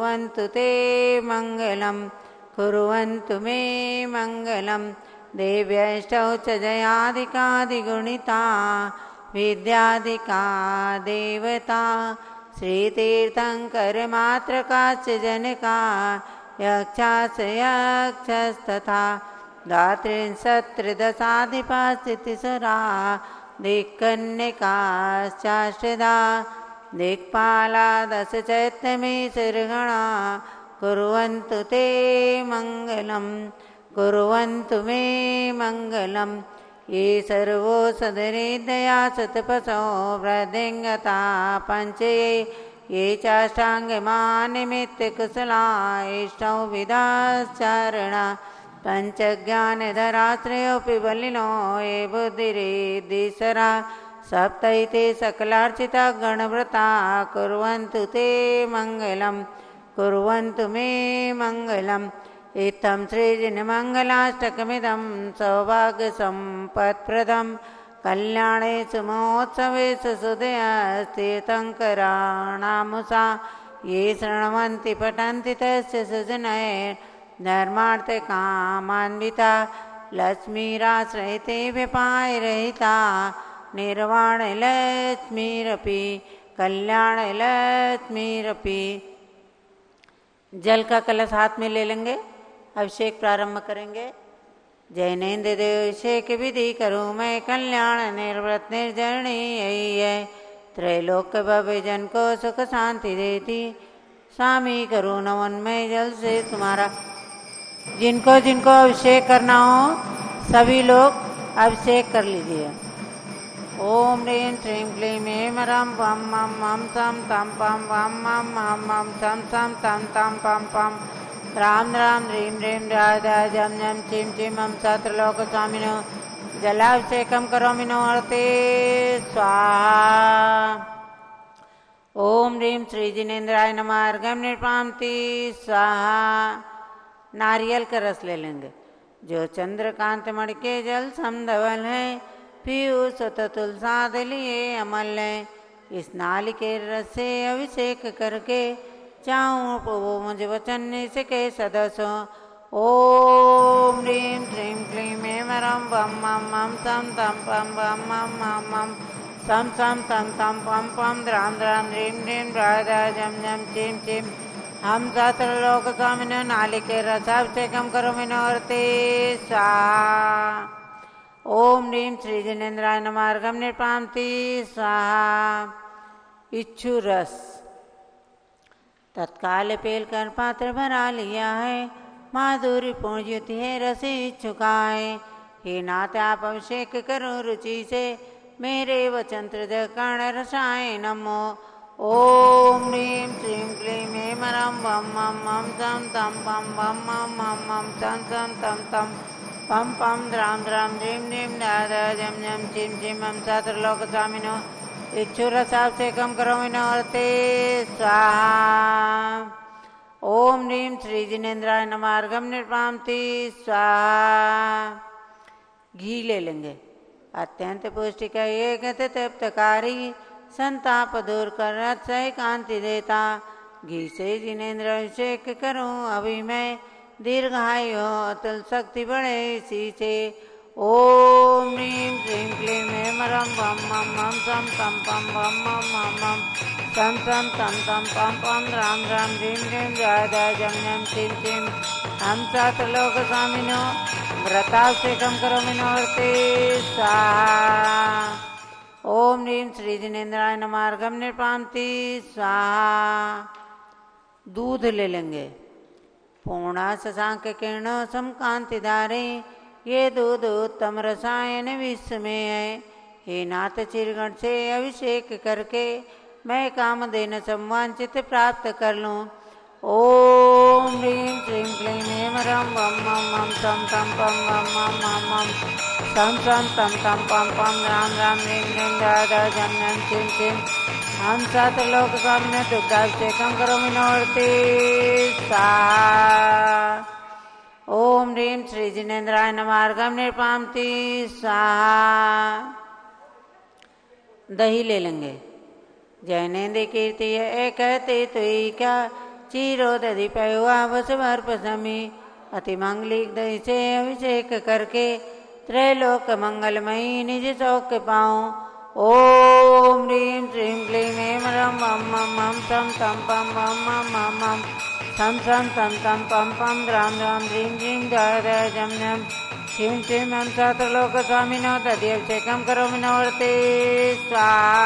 कुर्वन्तु ते मङ्गलं कुर्वन्तु मे मङ्गलं देव्यष्टौ च जयादिकादिगुणिता विद्यादिका देवता श्रीतीर्थङ्करमात्रकाश्च जनका यक्षाश्च यक्षस्तथा धात्रिंशत्रिदशाधिपास्थितिसरा दिक्कन्यकाश्चाष्टधा दिक्पाला दशचैत्यमीशर्गणा कुर्वन्तु ते मङ्गलं कुर्वन्तु मे मङ्गलं ये सर्वो सदरिदया सतपसो वृद्धिङ्गता पञ्चे ये चाष्टाङ्गमानिमित्तकुशला इष्टौ विदाश्चारणा पञ्चज्ञानधराश्रयोऽपि बलिनो ये बुद्धिरिद्धिसरा सप्तैते सकलार्चिता गणव्रता कुर्वन्तु ते मङ्गलं कुर्वन्तु मे मङ्गलम् इत्थं श्रीजनमङ्गलाष्टकमिदं सौभाग्यसम्पत्प्रदं कल्याणेषु महोत्सवेषु सुदयस्तीर्थङ्कराणामुषा ये शृण्वन्ति पठन्ति तस्य सुजनय धर्मार्थकामान्विता लक्ष्मीराश्रयिते व्यपायरहिता निर्वाणलक्ष्मीरपि कल्याणलक्ष्मीरपि। जल का कलश हाथ में ले लेंगे, अभिषेक प्रारंभ करेंगे। जैनेन्द्र देव अभिषेक विधि करूँ मैं कल्याण निर्व्रत निर्जरणी यही है त्रैलोक भव्य जन को सुख शांति देती स्वामी करूँ नमन मैं जल से तुम्हारा। जिनको जिनको अभिषेक करना हो सभी लोग अभिषेक कर लीजिए। ओम ह्रीं श्रीं क्लीं ऐं रं पं मं मं सं तं पं वं मं मं मं सं सं तं तं पं पं राम राम ह्रीं ह्रीं राधा जं जं चिं चिं मं सत्रलोकस्वामिनो जलाभिषेकं करोमि नमस्ते स्वाहा। ओम ह्रीं श्री जिनेन्द्राय नमः अर्घ्यं निर्पामति स्वाहा। नारियल का रस ले लेंगे। जो चंद्रकांत मणि के जल समधवल है पीयूष तुलसाद लिए अमल है। इस नाली के रस से अभिषेक करके चाहूँ वो मुझे वचन सके सदसो। ओम ह्रीं श्रीं क्लीं ऐं रं पं मं मं सं तं पं वं मं मं मं सं सं तं तं पं पं द्रां द्रां ह्रीं ह्रीं राधा जं जं चिं चिं हम सत्रलोकस्वामिनो नाली के रसाभिषेकं करोमि नमस्ते स्वाहा। ओम ह्रीं श्री जिनेन्द्राय नमः अर्घ्यं निर्पामति स्वाहा। इच्छु रस तत्काल पेल कर पात्र भरा लिया है माधुरी पूर्ण ज्योति है रस इच्छुका है। हे नाथ आप अभिषेक करो रुचि से मेरे वचन कर्ण रसाय नमो। ओम ह्रीं श्रीं क्लीं ऐं रं पं मं मं सं तं पं वं मं मं मं सं सं तं तं पं पं द्रां द्रां ह्रीं ह्रीं राधा जं जं चिं चिं हम सत्रलोकस्वामिनो इच्छुरसाभिषेकं करोमि नमस्ते स्वाहा। ओम ह्रीं श्री जिनेन्द्राय नमः अर्घ्यं निर्पामति स्वाहा। घी ले लेंगे। अत्यंत पुष्टिक एक तृप्तकारी संताप दूर कर अक्षय कांति देता घी से जिनेन्द्र अभिषेक करूं अभी मैं दीर्घायु हो अतुल शक्ति बढ़े इसी से। ओम ह्रीं श्रीं क्लीं ऐं रं पं मं मं सं तं पं वं मं मं मं सं सं तं तं पं पं द्रां द्रां ह्रीं ह्रीं राधा जं जं चिं चिं हम सत्रलोकस्वामिनो व्रताभिषेकं करोमि नमस्ते स्वाहा। ओम ह्रीं श्री जिनेन्द्राय नमः अर्घ्यं निर्पामति स्वाहा। दूध ले लेंगे। पूर्णा शशांक किरणों समकांतिधारे ये दूध उत्तम रसायन विश्व में है। हे नाथ चिरगण से अभिषेक करके मैं कामधेनु संवांचित प्राप्त कर लूँ। ओम ह्रीं श्रीं क्लीं ऐं रं पं मं मं सं तं पं वं मं मं मं सं सं तं तं पं पं द्रां द्रां ह्रीं ह्रीं राधा जं जं चिं चिं हम सत्रलोकस्वामिनो दुग्धाभिषेकं करोमि नमस्ते स्वाहा। ओम ह्रीं श्री जिनेन्द्राय नमः अर्घ्यं निर्पामति स्वाहा। दही ले लेंगे। जैनेन्द्र कीर्ति है कहते तुई क्या चीरो दधि पयुआ बस भर पसमी अति मंगलिक दही से अभिषेक करके त्रैलोक मंगलमयी निज सौख्य पाऊं। ओम ह्रीं श्रीं क्लीं ऐं रं मं मं मं तं तं पं मं मं मं मं सं सं तं तं पं पं द्रां द्रां ह्रीं ह्रीं जय जय जं जं शिं शिं हं सहस्रलोकस्वामिनो दध्यभिषेकं करोमि नवर्ते स्वाहा।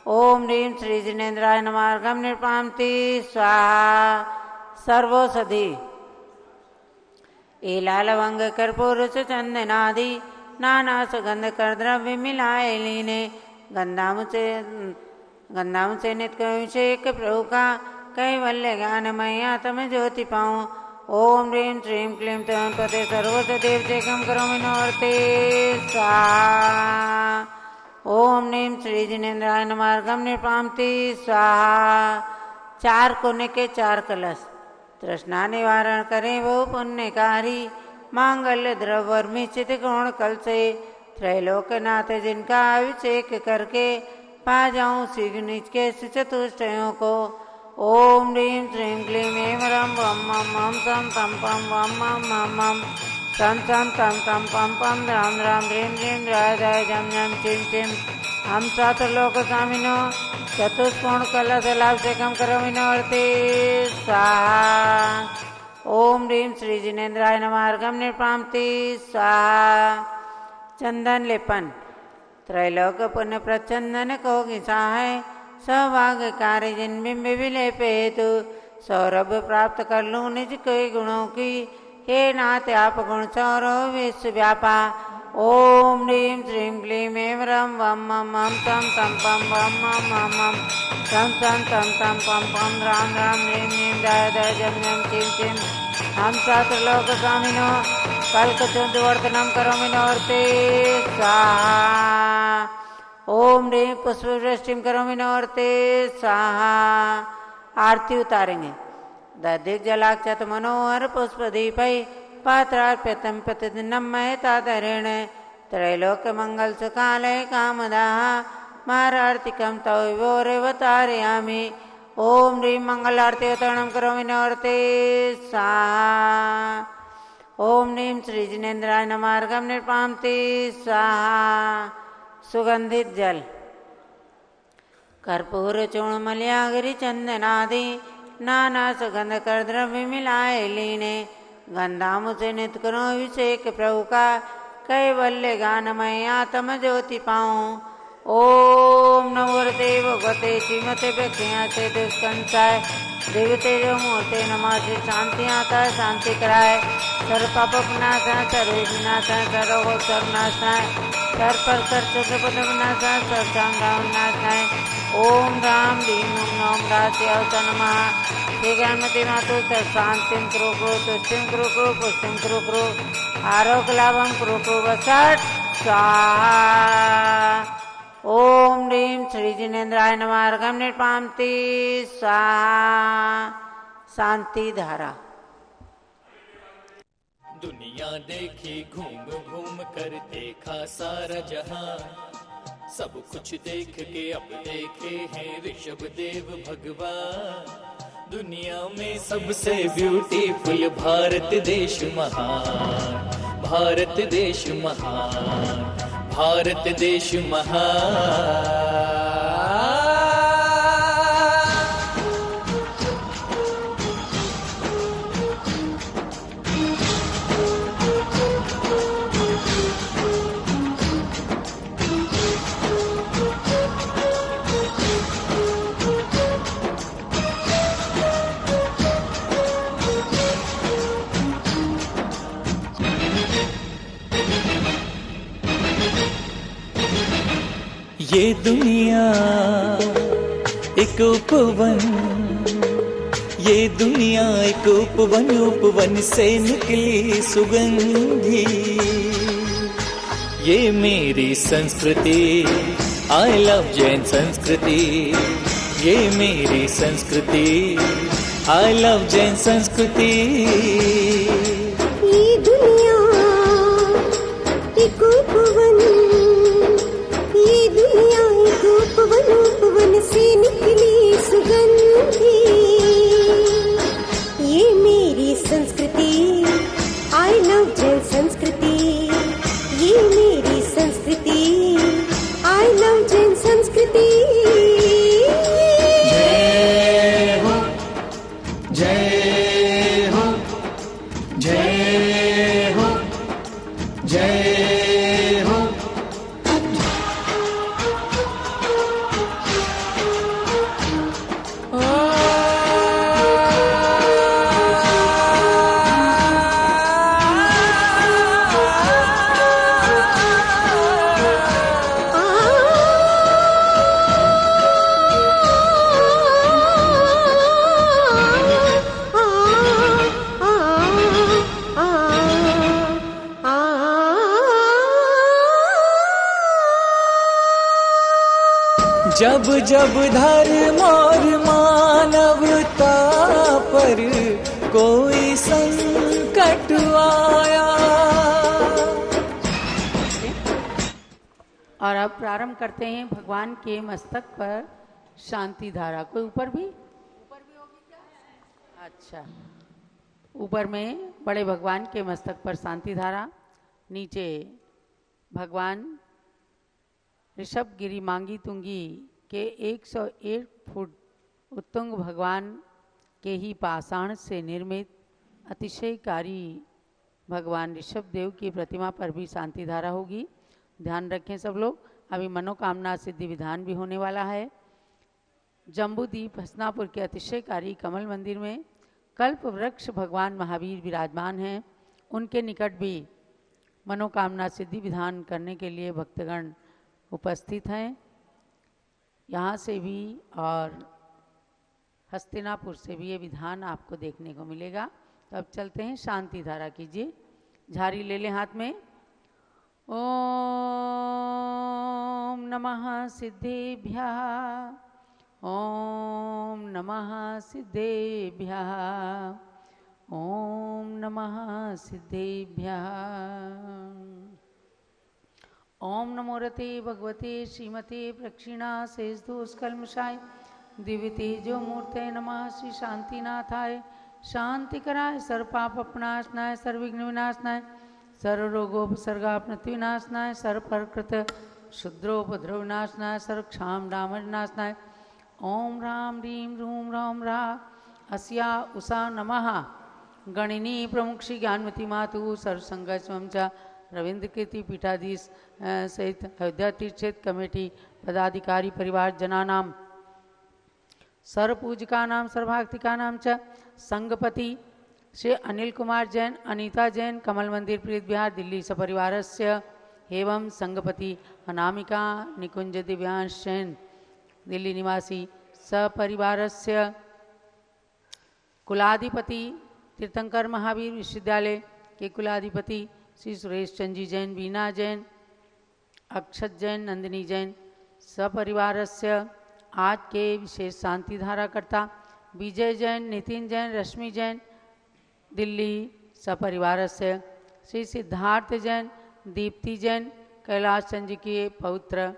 ओम ह्रीं श्री जिनेन्द्राय नमः अर्घं निर्पामति स्वाहा। सर्वौषधि एला लवंग कर्पूर चंदनादि नाना सुगंध कर द्रव्य मिलाए लीने गंधाम से नित्य अभिषेक प्रभु का कैवल्य ज्ञानमय आत्म ज्योति पाऊं। ओम ह्रीं श्रीं क्लीं तं पते सर्वदेवतेकं करोमि नवर्ते स्वाहा। ओम ह्रीं श्री जिनेन्द्राय नमः अर्घं निर्पामति स्वाहा। 4 कोने के 4 कलश तृष्णा निवारण करें वो पुण्यकारी मांगल्य द्रव्य मिश्रित गुण कल से त्रैलोकनाथ जिनका अभिषेक करके पा जाऊं शीघ्र निज के चतुष्टयों को। ओम ह्रीं श्रीं क्लीं ऐं रं वं मं मं सं तं पं वं मं मं मं सं सं तं तं पं पं द्रां द्रां ह्रीं ह्रीं जय जय जं जं चिं चिं हम सहस्रलोकस्वामिनो चतुष्कोण कलशलाभिषेकं करोमि नवर्ते स्वाहा। ओम ह्रीं श्री जिनेन्द्राय नमः अर्घं निर्पामति स्वाहा। चंदन लेपन त्रैलोक पुण्य प्रचंदन को घिसा है सौभाग्य कार्य जिन बिंब विलेप हेतु सौरभ प्राप्त कर लूँ निज के गुणों की हे नाथ आप गुण सौरो विश्व व्यापा। ओम ह्रीं श्रीं क्लीं ऐं रं वं मं मं तं तं पं वं मं मं मं सं सं तं तं पं पं द्रां द्रां ह्रीं ह्रीं जय जय जं जं चिं चिं हम सहस्रलोकस्वामिनो कल्कचूर्णवर्धनं करोमि नवर्ते स्वाहा। ओम ह्रीं पुष्पवृष्टिं करोमि नवर्ते स्वाहा। आरती उतारेंगे। दधिक जलाक्षत मनोहर पुष्प दीपै पात्रार्प्यतं प्रतिदिनं महतादरेण त्रैलोक मंगल सुखालय कामदाः मारार्तिकं तव विभोरेवतारयामि। ओम ह्रीं मंगलारती अवतरणं करोमि नवर्ते स्वाहा। ओम ह्रीं श्री जिनेन्द्राय नमः अर्घं निर्पामति स्वाहा। सुगंधित जल कर्पूर चूर्ण मलयागिरी चंदनादि नाना सुगंध कर द्रव्य मिलाए लीने गंधाम से नित्य करो अभिषेक प्रभु का कैवल्य गानमय आत्म ज्योति पाऊं। ओम नमो देव भगवते श्रीमते व्यख्याते दुष्कंसाय देवते जो मूर्ते नमः श्री शांति आता है शांति कराए सर्व पाप विनाशाय सर्व विनाशाय सर्व सर्वनाशाय सर्व पर कर चतुर्पद विनाशाय सर्व चांगा विनाशाय। ओम राम ह्रीं ओम राति अवत नमः श्री ज्ञानमती मातु शांतिं कुरु कुरु तुष्टिं कुरु कुरु पुष्टिं कुरु कुरु आरोग्य लाभं कुरु कुरु वसत् स्वाहा। ओम ह्रीं श्री जिनेन्द्राय नमः अर्घं निर्पामति स्वाहा। शांति धारा। दुनिया देखी घूम घूम कर देखा सारा जहां सब कुछ देख के अब देखे हैं ऋषभ देव भगवान। दुनिया में सबसे ब्यूटीफुल भारत देश महान भारत देश महान भारत देश महान। ये दुनिया एक उपवन ये दुनिया एक उपवन उपवन से निकली सुगंधी। ये मेरी संस्कृति आई लव जैन संस्कृति। ये मेरी संस्कृति आई लव जैन संस्कृति। ये दुनिया एक उपवन ये दुनिया एक उपवन उपवन से निकली सुगंधी। जब जब धर्म और मानवता पर कोई संकट आया। और अब प्रारंभ करते हैं भगवान के मस्तक पर शांति धारा। कोई ऊपर भी होगी क्या? अच्छा, ऊपर में बड़े भगवान के मस्तक पर शांति धारा, नीचे भगवान ऋषभ गिरी मांगी तुंगी के 101 फुट उत्तुंग भगवान के ही पाषाण से निर्मित अतिशयकारी भगवान ऋषभ देव की प्रतिमा पर भी शांति धारा होगी। ध्यान रखें सब लोग, अभी मनोकामना सिद्धि विधान भी होने वाला है। जम्बूद्वीप हसनापुर के अतिशयकारी कमल मंदिर में कल्प वृक्ष भगवान महावीर विराजमान हैं। उनके निकट भी मनोकामना सिद्धि विधान करने के लिए भक्तगण उपस्थित हैं। यहाँ से भी और हस्तिनापुर से भी ये विधान आपको देखने को मिलेगा। तो अब चलते हैं, शांति धारा कीजिए। झाड़ी ले लें हाथ में। ओम नमः सिद्धेभ्यः, ओम नमः सिद्धेभ्यः, ओम नमः सिद्धेभ्यः। ओम नमो रते भगवते श्रीमते प्रक्षिणा शेषदोषकल्मषाय दिव्यते जो मूर्ते नमः श्री शांतिनाथाय शांतिकराय सर्वपापनाशनाय सर्वविघ्न विनाशनाय सर्वरोगोपसर्गापनतिविनाशनाय सर्वप्रकृत शुद्रोपद्रव विनाशनाय सर्वक्षाम डामनाशनाय ओम राम ह्रीं रूम राम रा अस्या उषा नमः। गणिनी प्रमुख श्री ज्ञानमती मातु सर्वसंग स्वयं च रविंद्र कीर्ति पीठाधीश सहित अयोध्या तीर्थ क्षेत्र कमेटी पदाधिकारी परिवार जनानाम सर्वपूजिकानां सर्वभक्तिकानां च संगपति श्री अनिल कुमार जैन, अनीता जैन, कमल मंदिर प्रीत विहार दिल्ली सपरिवारस्य एवं संगपति अनामिका निकुंज दिव्यांश जैन दिल्ली निवासी सपरिवारस्य कुलाधिपति तीर्थंकर महावीर विश्वविद्यालय के कुलाधिपति श्री सुरेश चंद जी जैन, बीना जैन, अक्षत जैन, नंदिनी जैन सपरिवारस्य आज के विशेष शांति धारा करता विजय जैन, नितिन जैन, रश्मि जैन दिल्ली सपरिवारस्य श्री सिद्धार्थ जैन, दीप्ति जैन कैलाश चंद जी के पौत्र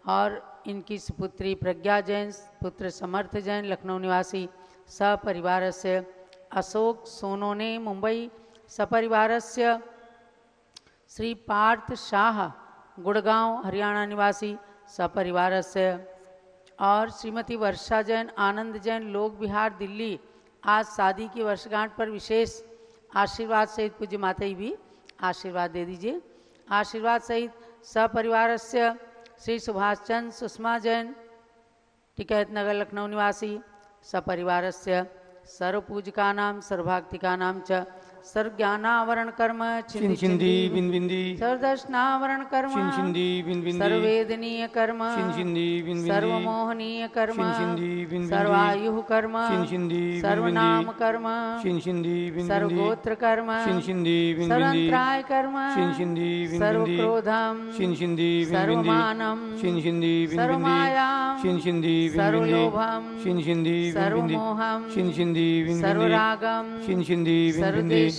और इनकी सुपुत्री प्रज्ञा जैन, पुत्र समर्थ जैन लखनऊ निवासी सपरिवारस्य अशोक सोनोने मुंबई सपरिवारस्य श्री पार्थ शाह गुड़गांव हरियाणा निवासी सपरिवारस्य और श्रीमती वर्षा जैन, आनंद जैन लोक विहार दिल्ली आज शादी की वर्षगांठ पर विशेष आशीर्वाद सहित पूज्य माता जी भी आशीर्वाद दे दीजिए। आशीर्वाद सहित सपरिवारस्य श्री सुभाष चंद्र सुषमा जैन टिकैत नगर लखनऊ निवासी सपरिवारस्य सर्वपूजिकानां सर्वभक्तिकानां च सर्वज्ञानावरण कर्म छिंदी बिंदी सर्वदर्शनावरण कर्म छिंदी बिंदी सर्ववेदनीय कर्म छिंदी बिंदी सर्वमोहनीय कर्म छिंदी बिंदी सर्वायुः कर्म छिंदी सर्वनाम कर्म छिंदी बिंदी सर्वगोत्र कर्म छिंदी बिंदी सर्वंतराय कर्म छिंदी बिंदी सर्वक्रोधम छिंदी बिंदी सर्वमानम छिंदी बिंदी सर्वमायाम छिंदी बिंदी सर्वलोभम छिंदी बिंदी सर्वमोहम छिंदी बिंदी सर्वरागम छिंदी बिंदी सर्वदेशम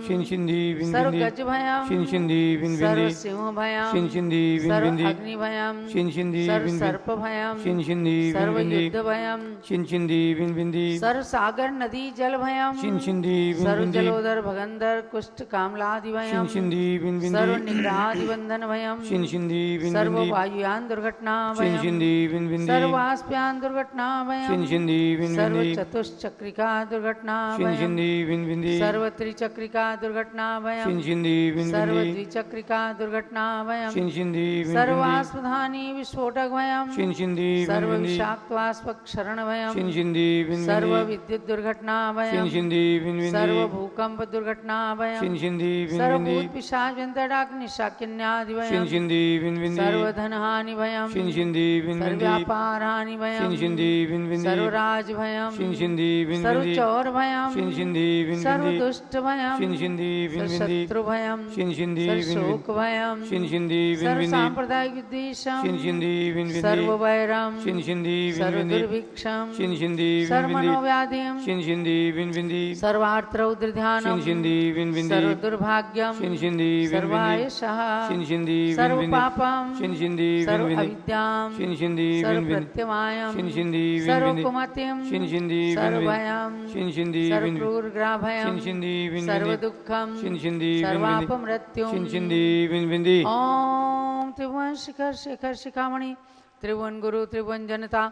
छिंदी बिंदी सर्वगजभयम छिंदी बिंदी सर्वसिंहभयम छिंदी बिंदी सर्वअग्निभयम छिंदी सर्वसर्पभयम छिंदी सर्वयुद्धभयम छिंदी बिंदी सर्वसागर नदी जलभयम छिंदी सर्वजलोदर भगंदर कुष्ठ कामलादिभयम छिंदी बिंदी सर्वनिग्रहादिबंधन भयम छिंदी बिंदी सर्ववायुयान दुर्घटना भयम छिंदी बिंदी सर्वास्प्यान दुर्घटना भयम छिंदी बिंदी सर्वचतुश्चक्रिका दुर्घटना भयम छिंदी बिंदी सर्वत्रिचक्रिका दुर्घटना भयम छिंदी बिंदी सर्वद्विचक्रिका दुर्घटना भयम छिंदी बिंदी सर्वास्पधानी विस्फोटक भयम छिंदी सर्वविषाक्त्वास्पक्षरण भयम छिंदी बिंदी सर्वविद्युत दुर्घटना भयम छिंदी बिंदी सर्वभूकंप दुर्घटना भयम छिंदी बिंदी सर्वभूत पिशाच व्यंतडाक निशाकिन्यादि भयम छिंदी बिंदी सर्वधनहानि भयम छिंदी बिंदी सर्वव्यापारहानि भयम छिंदी बिंदी सर्वराज भयम छिंदी बिंदी सर्वचौर भयम छिंदी बिंदी सर्वदुष्ट भयम भयम शिन शिंदी विन विंदी शत्रु भयम शिन शिंदी विन विन शोक भयम शिन शिंदी विन सर्व विंदी सांप्रदायिक विद्वेषम शिन शिंदी विन विंदी सर्व वैरम शिन शिंदी विन सर्व विंदी दुर्भिक्षम शिन शिंदी विन सर्व विंदी मनोव्याधिम शिन शिंदी विन विंदी सर्वार्थ रौद्र ध्यानम शिन शिंदी विन विंदी सर्व दुर्भाग्यम Shin Shindi win विंदी सर्वायशः Shin Shindi win सर्व विंदी पापम शिन शिंदी विन सर्व विंदी अविद्याम शिन शिंदी सर्व विन विंदी प्रत्यमायम शिन शिंदी विन सर्व विंदी कुमतिम शिन शिंदी विन सर्व विंदी भयम शिन शिंदी सर्व विन विंदी क्रूरग्राभयम शिन शिंदी विन सर्व विंदी दुःखम Shin Shindi win विंदी सर्वापमृत्युम Shin Shindi win विंदी ओम त्रिभुवन शिखर शेखर शिखामणि त्रिभुवन गुरु त्रिभुवन जनता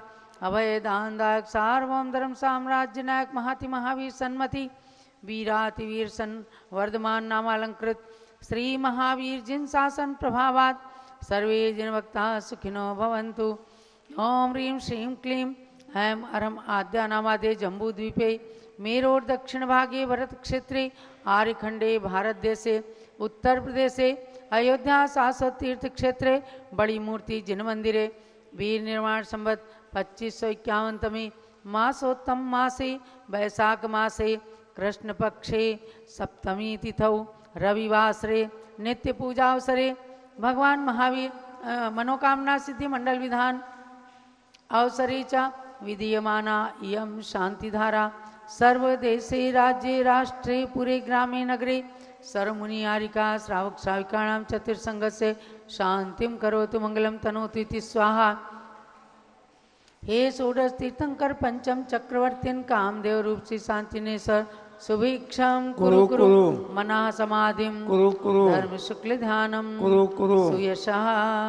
अभय दान दायक सार्वभौम धर्म साम्राज्य नायक महाति महावीर सन्मति वीराति वीर सन वर्धमान नामालंकृत श्री महावीर जिन शासन प्रभावात सर्वे जिन भक्ता सुखिनो भवन्तु। ओम ह्रीं श्रीं क्लीं ऐं अरम आद्या नामादे जम्बूद्वीपे मेरोर दक्षिण भागे भरत क्षेत्रे आर्यखंडे भारत देशे उत्तर प्रदेशे अयोध्या शाश्वत तीर्थ क्षेत्रे बड़ी मूर्ति जिन मंदिरे वीर निर्माण संवत 2551 मासोत्तम मासे वैशाख मासे कृष्ण पक्षे सप्तमी तिथौ रविवासरे नित्य पूजा अवसरे भगवान महावीर मनोकामना सिद्धि मंडल विधान अवसरे च विधीयमाना इयं शांतिधारा सर्वदेशे राज्ये राष्ट्रे पुरे ग्रामे नगरे सर्वमुनि आरिका श्रावक श्राविकाणां चतुर्संगस्य शांतिं करोतु मंगलम तनोतु इति स्वाहा। हे षोडश तीर्थंकर पंचम चक्रवर्तीन कामदेव रूप से शांतिनेश्वर सुभिक्षम कुरु कुरु मना समाधिम कुरु कुरु धर्म शुक्ल ध्यानम कुरु कुरु सुयशः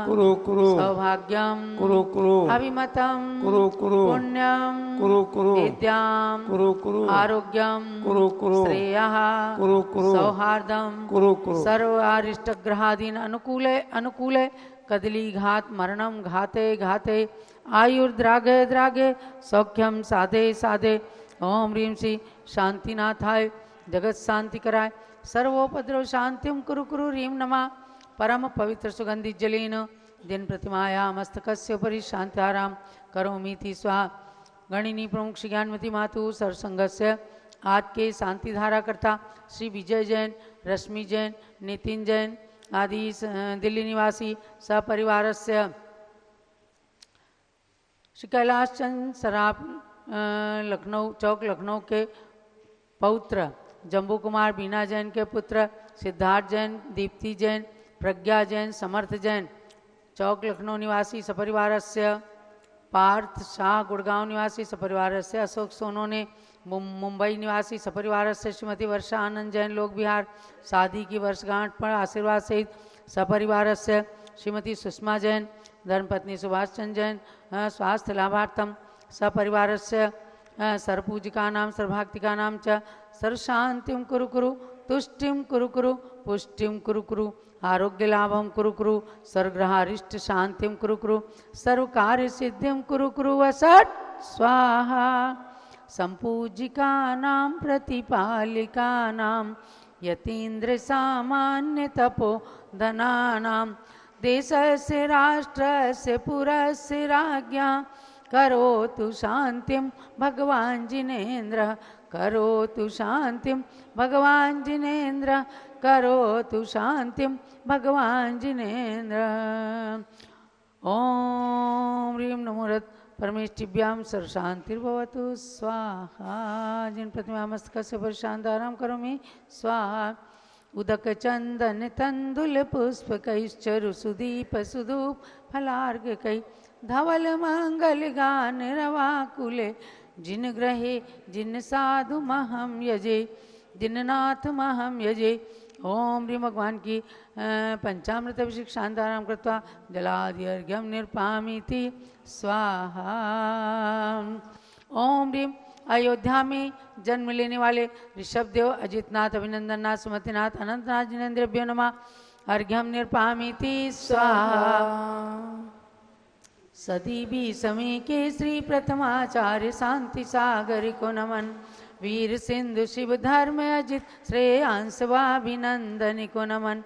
कुरु कुरु सौभाग्यम कुरु कुरु अभिमतम कुरु कुरु पुण्यम कुरु कुरु विद्याम कुरु कुरु आरोग्यम कुरु कुरु श्रेयः कुरु कुरु सौहार्दम कुरु कुरु सर्व अरिष्ट ग्रहादीन अनुकूले अनुकूले कदली घात मरणम घाते घाते आयुर्द्रागे द्रागे सौख्यम साधे साधे। ओम ह्रीं श्री शांतिनाथाय जगत शांति कराय सर्वोपद्रव शांतिम कुरु कुरु ह्रीं नमः परम पवित्र सुगंधि जलेन दिन प्रतिमाया मस्तकस्य उपरि शांत्याराम करोमीति स्वाहा। गणिनी प्रमुख श्री ज्ञानमती मातु सरसंघस्य आज के शांति धारा करता श्री विजय जैन, रश्मि जैन, नितिन जैन आदि दिल्ली निवासी सपरिवारस्य श्री कैलाश चंद सराफ लखनऊ चौक लखनऊ के पौत्र जम्बू कुमार बीना जैन के पुत्र सिद्धार्थ जैन, दीप्ति जैन, प्रज्ञा जैन, समर्थ जैन चौक लखनऊ निवासी सपरिवारस्य पार्थ शाह गुड़गांव निवासी सपरिवारस्य अशोक सोनोने मुंबई निवासी सपरिवारस्य श्रीमती वर्षा आनंद जैन लोक विहार शादी की वर्षगांठ पर आशीर्वाद सहित सपरिवारस्य श्रीमती सुषमा जैन धर्मपत्नी सुभाष चंद्र जैन स्वास्थ्य लाभार्थम सपरिवारस्य सर्वपूजिकानां सर्वभक्तिकानां च सर्वशान्तिं कुरु कुरु तुष्टिं कुरु कुरु पुष्टिं कुरु कुरु आरोग्य लाभं कुरु कुरु सर्वग्रहारिष्ट शांतिं कुरु कुरु सर्वकार्य सिद्धिं कुरु कुरु वसत् स्वाहा। संपूजिकानां प्रतिपालिकानां यतीन्द्र सामान्य तपोधनानां देशस्य राष्ट्रस्य पुरस्य राज्ञा करोतु शांतिं भगवान् जिनेन्द्र करोतु शांतिं भगवान् जिनेन्द्र करोतु शांतिं भगवान् जिनेन्द्र। ओम ह्रीं नमो परमेष्टिभ्यां सर्वशान्तिर्भवतु स्वाहा। जिन प्रतिमा मस्तकस्य पर शान्तारां करोमि स्वाहा। उदक चंदन तंदुल पुष्पकैश्चरु सुदीप सुधूप फलार्घ्यकै धवल मंगल गान रवाकुले जिन ग्रहे जिन साधु महम यजे जिननाथ महम यजे। ओम ह्रीं भगवान की पंचामृत अभिषेक शांताराम कृत्वा जलादि अर्घ्यं निर्पामीति स्वाहा। ओम ह्रीं अयोध्या में जन्म लेने वाले ऋषभदेव अजितनाथ अभिनंदननाथ सुमतिनाथ अनंतनाथ जिनेन्द्रभ्यो नमः अर्घ्यं निर्पामीति स्वाहा। सदी भी समय के श्री प्रथमाचार्य शांति सागर को नमन वीर सिंधु शिव धर्म अजित श्रेयांशवाभिनंदन को नमन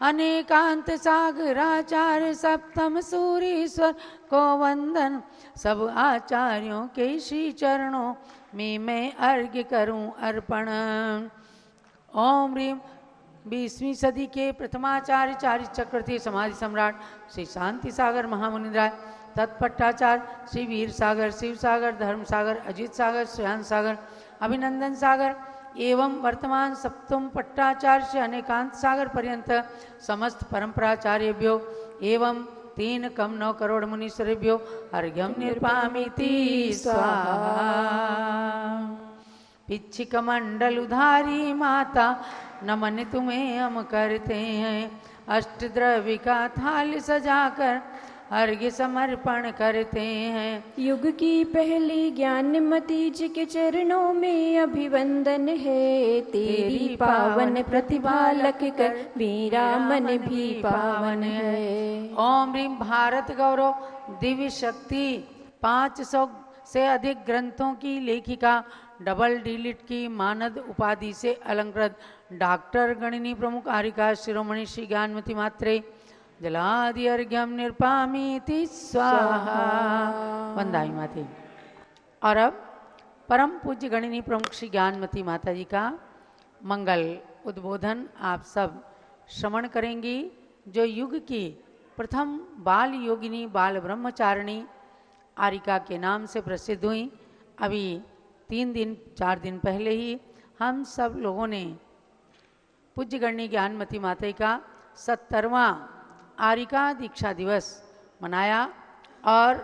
अनेकांत सागराचार्य सप्तम सूरीश्वर को वंदन सब आचार्यों के श्री चरणों में मैं अर्घ्य करूं अर्पण। ओम ह्रीम 20वीं सदी के प्रथमाचार्य चार्य चक्रवर्ती समाधि सम्राट श्री शांति सागर महामुनिराय तत्पट्टाचार्य श्री वीर सागर, शिव सागर, धर्म सागर, अजीत सागर, श्रेयांश सागर, अभिनंदन सागर एवं वर्तमान सप्तम पट्टाचार्य से अनेकांत सागर पर्यंत समस्त परंपराचार्यभ्यो एवं 3 कम 9 करोड़ मुनीश्वरेभ्यो अर्घ्यम निर्पामीति स्वाहा। पिच्छिक मंडल उधारी माता नमन तुम्हें हम करते हैं, अष्टद्रव्य का थाल सजाकर अर्घ्य समर्पण करते हैं। युग की पहली ज्ञानमती जी के चरणों में अभिवंदन है, तेरी पावन प्रतिभा लख कर मेरा मन भी पावन है। ओम ह्रीम भारत गौरव दिव्य शक्ति 500 से अधिक ग्रंथों की लेखिका, डबल डिलिट की मानद उपाधि से अलंकृत डॉक्टर गणिनी प्रमुख आरिका शिरोमणि श्री ज्ञानमती मात्रे जलादि अर्घ्यम निर्पामीति स्वाहा। वंदाई माते। और अब परम पूज्य गणिनी प्रमुख श्री ज्ञानमती माता जी का मंगल उद्बोधन आप सब श्रवण करेंगी, जो युग की प्रथम बाल योगिनी बाल ब्रह्मचारिणी आरिका के नाम से प्रसिद्ध हुई। अभी 4 दिन पहले ही हम सब लोगों ने पूज्य गणनी ज्ञानमती माता का 70वां आरिका दीक्षा दिवस मनाया और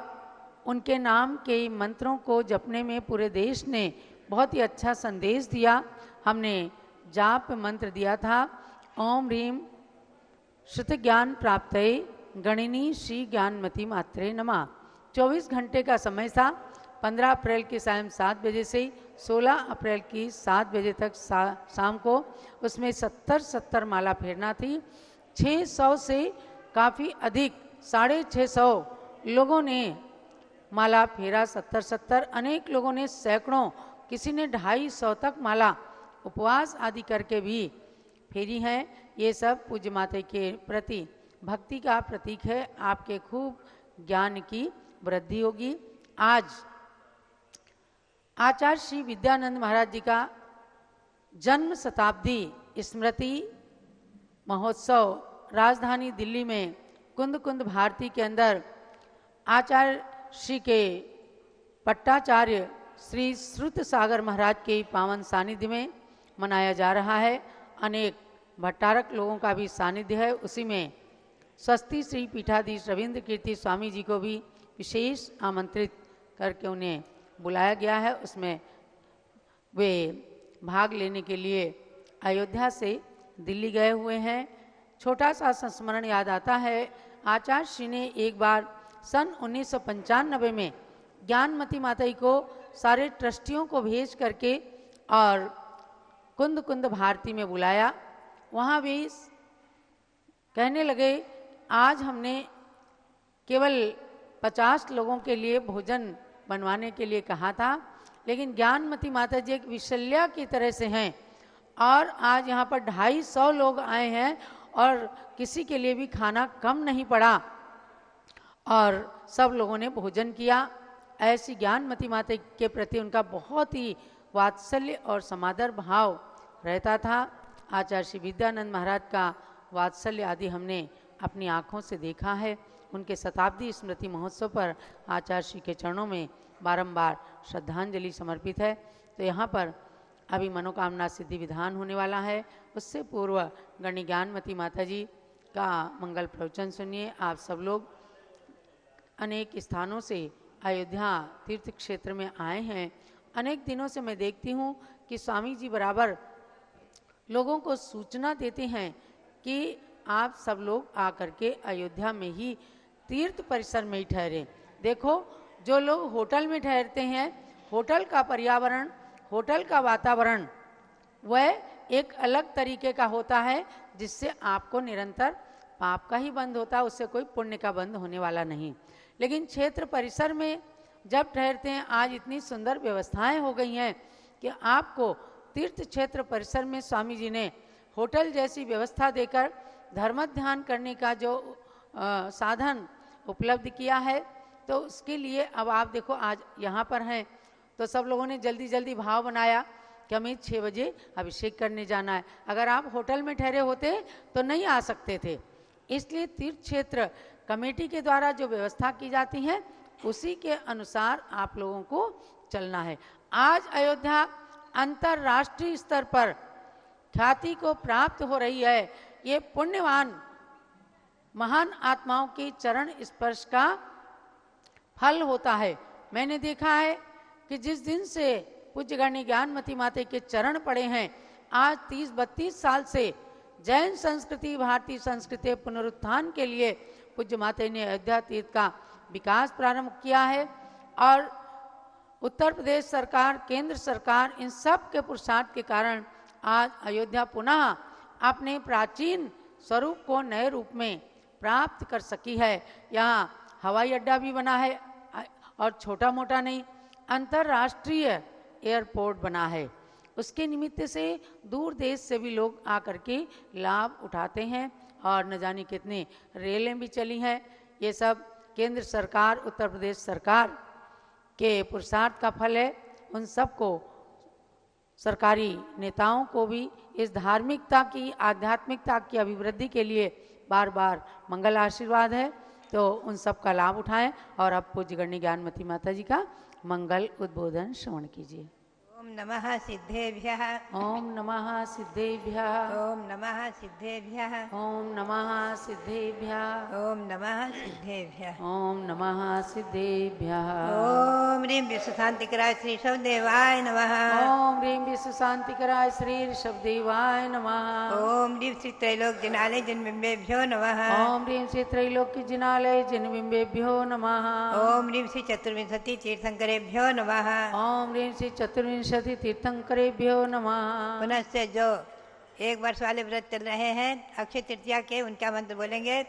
उनके नाम के मंत्रों को जपने में पूरे देश ने बहुत ही अच्छा संदेश दिया। हमने जाप मंत्र दिया था, ओम ह्रीम श्रुत ज्ञान प्राप्तये गणिनी श्री ज्ञानमती मात्रे नमः। 24 घंटे का समय था। 15 अप्रैल की सायं 7 बजे से 16 अप्रैल की 7 बजे तक शाम को उसमें 70 माला फेरना थी। 600 से काफ़ी अधिक 650 लोगों ने माला फेरा। 70 अनेक लोगों ने सैकड़ों, किसी ने 250 तक माला उपवास आदि करके भी फेरी है। ये सब पूज्य माता के प्रति भक्ति का प्रतीक है। आपके खूब ज्ञान की वृद्धि होगी। आज आचार्य श्री विद्यानंद महाराज जी का जन्म शताब्दी स्मृति महोत्सव राजधानी दिल्ली में कुंद कुंद भारती के अंदर आचार्य श्री के पट्टाचार्य श्री श्रुत सागर महाराज के पावन सानिध्य में मनाया जा रहा है। अनेक भट्टारक लोगों का भी सानिध्य है। उसी में स्वस्ति श्री पीठाधीश रविंद्र कीर्ति स्वामी जी को भी विशेष आमंत्रित करके उन्हें बुलाया गया है। उसमें वे भाग लेने के लिए अयोध्या से दिल्ली गए हुए हैं। छोटा सा संस्मरण याद आता है। आचार्य श्री ने एक बार सन 1995 में ज्ञानमती माता जी को सारे ट्रस्टियों को भेज करके और कुंद कुंद भारती में बुलाया। वहाँ भी कहने लगे, आज हमने केवल 50 लोगों के लिए भोजन बनवाने के लिए कहा था, लेकिन ज्ञानमती माता जी एक विशल्या की तरह से हैं और आज यहाँ पर 250 लोग आए हैं और किसी के लिए भी खाना कम नहीं पड़ा और सब लोगों ने भोजन किया। ऐसी ज्ञानमती माता के प्रति उनका बहुत ही वात्सल्य और समादर भाव रहता था। आचार्य श्री विद्यानंद महाराज का वात्सल्य आदि हमने अपनी आँखों से देखा है। उनके शताब्दी स्मृति महोत्सव पर आचार्य श्री के चरणों में बारंबार श्रद्धांजलि समर्पित है। तो यहाँ पर अभी मनोकामना सिद्धि विधान होने वाला है। उससे पूर्व गणनी ज्ञानमती माता जी का मंगल प्रवचन सुनिए। आप सब लोग अनेक स्थानों से अयोध्या तीर्थ क्षेत्र में आए हैं। अनेक दिनों से मैं देखती हूँ कि स्वामी जी बराबर लोगों को सूचना देते हैं कि आप सब लोग आकर के अयोध्या में ही तीर्थ परिसर में ही ठहरे। देखो, जो लोग होटल में ठहरते हैं, होटल का पर्यावरण, होटल का वातावरण वह एक अलग तरीके का होता है, जिससे आपको निरंतर पाप का ही बंद होता है, उससे कोई पुण्य का बंद होने वाला नहीं। लेकिन क्षेत्र परिसर में जब ठहरते हैं, आज इतनी सुंदर व्यवस्थाएं हो गई हैं कि आपको तीर्थ क्षेत्र परिसर में स्वामी जी ने होटल जैसी व्यवस्था देकर धर्म ध्यान करने का जो साधन उपलब्ध किया है। तो उसके लिए अब आप देखो, आज यहाँ पर हैं तो सब लोगों ने जल्दी जल्दी भाव बनाया कि हमें 6 बजे अभिषेक करने जाना है। अगर आप होटल में ठहरे होते तो नहीं आ सकते थे। इसलिए तीर्थ क्षेत्र कमेटी के द्वारा जो व्यवस्था की जाती है उसी के अनुसार आप लोगों को चलना है। आज अयोध्या अंतर्राष्ट्रीय स्तर पर ख्याति को प्राप्त हो रही है। ये पुण्यवान महान आत्माओं के चरण स्पर्श का फल होता है। मैंने देखा है कि जिस दिन से पूज्य गणी ज्ञानमती माता के चरण पड़े हैं, आज 30-32 साल से जैन संस्कृति भारतीय संस्कृति पुनरुत्थान के लिए पूज्य माता ने अयोध्या तीर्थ का विकास प्रारंभ किया है। और उत्तर प्रदेश सरकार, केंद्र सरकार, इन सब के पुरुषार्थ के कारण आज अयोध्या पुनः अपने प्राचीन स्वरूप को नए रूप में प्राप्त कर सकी है। यहाँ हवाई अड्डा भी बना है और छोटा मोटा नहीं, अंतर्राष्ट्रीय एयरपोर्ट बना है। उसके निमित्त से दूर देश से भी लोग आकर के लाभ उठाते हैं और न जाने कितने रेलें भी चली हैं। ये सब केंद्र सरकार, उत्तर प्रदेश सरकार के पुरुषार्थ का फल है। उन सबको, सरकारी नेताओं को भी इस धार्मिकता की, आध्यात्मिकता की अभिवृद्धि के लिए बार बार मंगल आशीर्वाद है। तो उन सब का लाभ उठाएं और अब पूज्य गणी ज्ञानमती माता जी का मंगल उद्बोधन श्रवण कीजिए। ओम नमः सिद्धेभ्यः। ओम नमः सिद्धेभ्यः। ओम नमः सिद्धेभ्यः। ओम नमः सिद्धेभ्यः। ओम नमः सिद्धेभ्यः। ओम नमः सिद्धेभ्यः। ओम ह्रीं विश्वशांतिकराय श्री शब्देवाय नमः। ओम ह्रीं विश्व शांतिकराय श्री ऋषभदेवाय नमः। ओम ह्रीं श्री त्रैलोक जिनालय जिनबिंबेभ्यो नमः। ओम ह्रीं श्री त्रैलोक्य जिनालय जिनबिंबेभ्यो नमः। ओम ह्रीं श्री चतुर्विंशति तीर्थंकरेभ्यो नमः। ओम ह्रीं श्री चतुर्विंशति तीर्थंकरेभ्यो नमः। पुनश्च जो 1 वर्ष वाले व्रत चल रहे हैं अक्षय तृतीया के, उनका मंत्र बोलेंगे।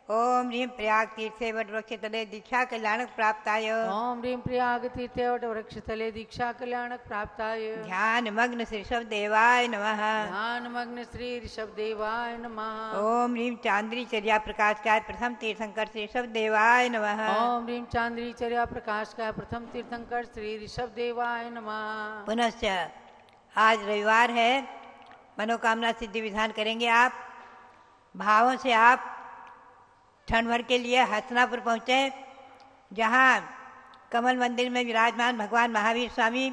ओम ह्रीं प्रयाग तीर्थे वट वृक्ष तले दीक्षा कल्याणक प्राप्ताय। ओम ह्रीं प्रयाग तीर्थे वट वृक्ष तले दीक्षा कल्याणक प्राप्ताय। ध्यान मग्न श्री शब्देवाय नमः। ध्यान मग्न श्री ऋषभदेवाय नमः। ओम ह्रीं चांद्री चर्या प्रकाशकाय प्रथम तीर्थंकर श्री ऋषभदेवाय नमः। ओम ह्रीं चांद्री चर्या प्रकाश का प्रथम तीर्थंकर श्री ऋषभदेवाय नमः। पुनश्च आज रविवार है, मनोकामना सिद्धि विधान करेंगे आप। भावों से आप क्षण भर के लिए हस्तिनापुर पहुँचे, जहाँ कमल मंदिर में विराजमान भगवान महावीर स्वामी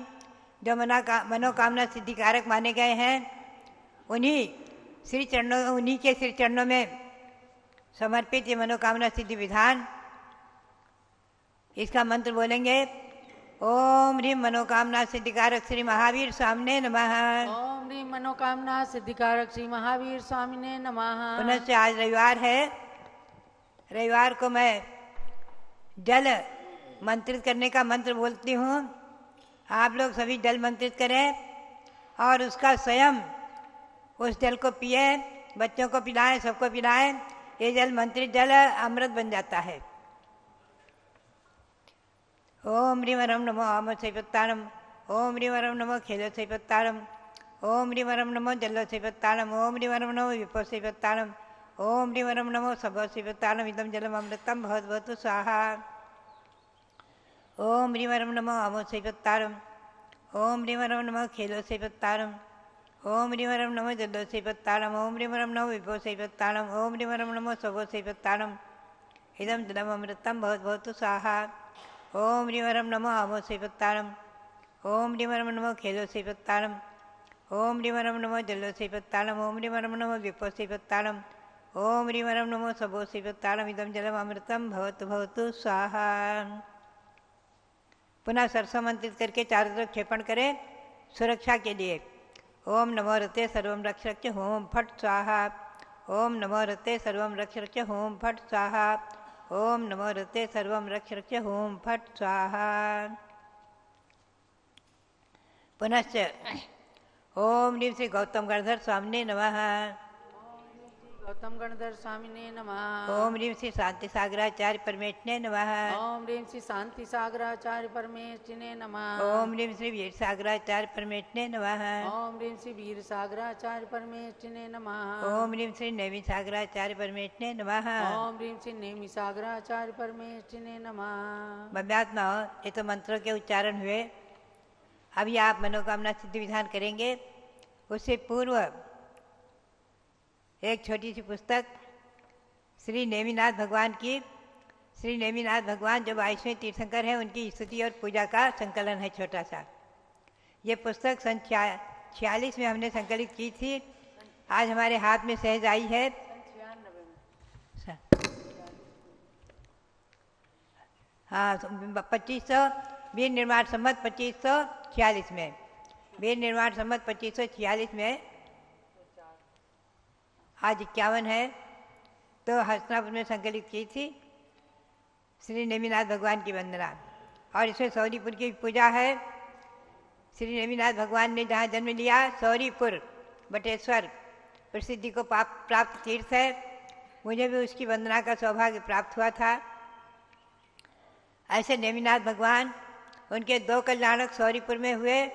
जो मनोकामना सिद्धि कारक माने गए हैं, उन्हीं के श्री चरणों में समर्पित ये मनोकामना सिद्धि विधान, इसका मंत्र बोलेंगे। ओम ह्रीं मनोकामना सिद्धिकारक श्री महावीर स्वामिने नमः। ओम ह्रीं मनोकामना सिद्धिकारक श्री महावीर स्वामिने नमः। पुनश्च आज रविवार है, रविवार को मैं जल मंत्रित करने का मंत्र बोलती हूँ। आप लोग सभी जल मंत्रित करें और उसका स्वयं उस जल को पिए, बच्चों को पिलाएं, सबको पिलाएं। ये जल मंत्रित जल अमृत बन जाता है। ओम ह्रीं वरम नमो आम सैपत्तारम। ओम ह्रीं वरम नमो खेलो सैपत्तारम। ओम ह्रीं वरम नमो जल्लो सैपत्तारम। ओम ह्रीं वरम नमो विपो सैपत्तारम। ओम ह्रीं वरम नमो सबो सैपत्तारम। इदं जलम अमृतम भवतु स्वाहा। ओम ह्रीं वरम नमो आमो सैपत्तारम। ओम ह्रीं वरम नमो खेलो सैपत्तारम। ओम ह्रीं वरम नमो जल्लो सैपत्तारम। ओम ह्रीं वरम नमो विपो सैपत्तारम। ओम ह्रीं वरम नमो सबो सैपत्तारम। इदं जलम अमृतम भवतु स्वाहा। ओम ह्रीं वरम नमो आमो सैपत्तारम। ओम ह्रीं वरम नमो खेलो सैपत्तारम। ओम ह्रीं वरम नमो जल्लो सैपत्तारम। ओम ह्रीं वरम नमो विपो सैपत्तारम। ओम ह्रीं वरम नमो सबो सैपत्तारम। इदं जलम अमृतम भवतु स्वाहा। पुनः सरसों मंत्रित करके चारों तरफ क्षेपण करें सुरक्षा के लिए। ओम नमो रते सर्वं रक्षरक्ष होम फट स्वाहा। ओम नमो रते सर्वं रक्षरक्ष होम फट स्वाहा। ओम नमो रते सर्वं रक्षरक्ष होम फट स्वाहा। पुनश्च ओम ह्रीं श्री गौतम गणधर स्वामिने नमः। गौतम गणधर स्वामिने नमः। ओम ह्रीं श्री शांति सागराचार्य परमेष्ठिने नमः। ओम ह्रीं श्री शांति सागराचार्य परमेष्ठिने नमः। ओम ह्रीं श्री वीर सागराचार्य परमेष्ठिने नमः। ओम ह्रीं श्री वीर सागराचार्य परमेष्ठिने नमः। ओम ह्रीं श्री नैमी सागराचार्य परमेष्ठिने नमः। ओम ह्रीं श्री नेमि सागराचार्य परमेष्ठिने नमः। भव्यात्मा, ये तो मंत्रों के उच्चारण हुए। अभी आप मनोकामना सिद्धि विधान करेंगे। उससे पूर्व एक छोटी सी पुस्तक श्री नेमिनाथ भगवान की, श्री नेमिनाथ भगवान जो 22वें तीर्थंकर हैं, उनकी स्तुति और पूजा का संकलन है छोटा सा। ये पुस्तक सन 46 में हमने संकलित की थी। आज हमारे हाथ में सहज आई है। हाँ, 2500 वीर निर्माण संवत 2546 में, वीर निर्माण संवत 2546 में आज 51 है, तो हस्तिनापुर में संकलित की थी श्री नेमिनाथ भगवान की वंदना। और इसमें सौरीपुर की पूजा है। श्री नेमिनाथ भगवान ने जहाँ जन्म लिया, सौरीपुर बटेश्वर प्रसिद्धि को प्राप्त तीर्थ है। मुझे भी उसकी वंदना का सौभाग्य प्राप्त हुआ था। ऐसे नेमिनाथ भगवान, उनके 2 कल्याणक सौरीपुर में हुए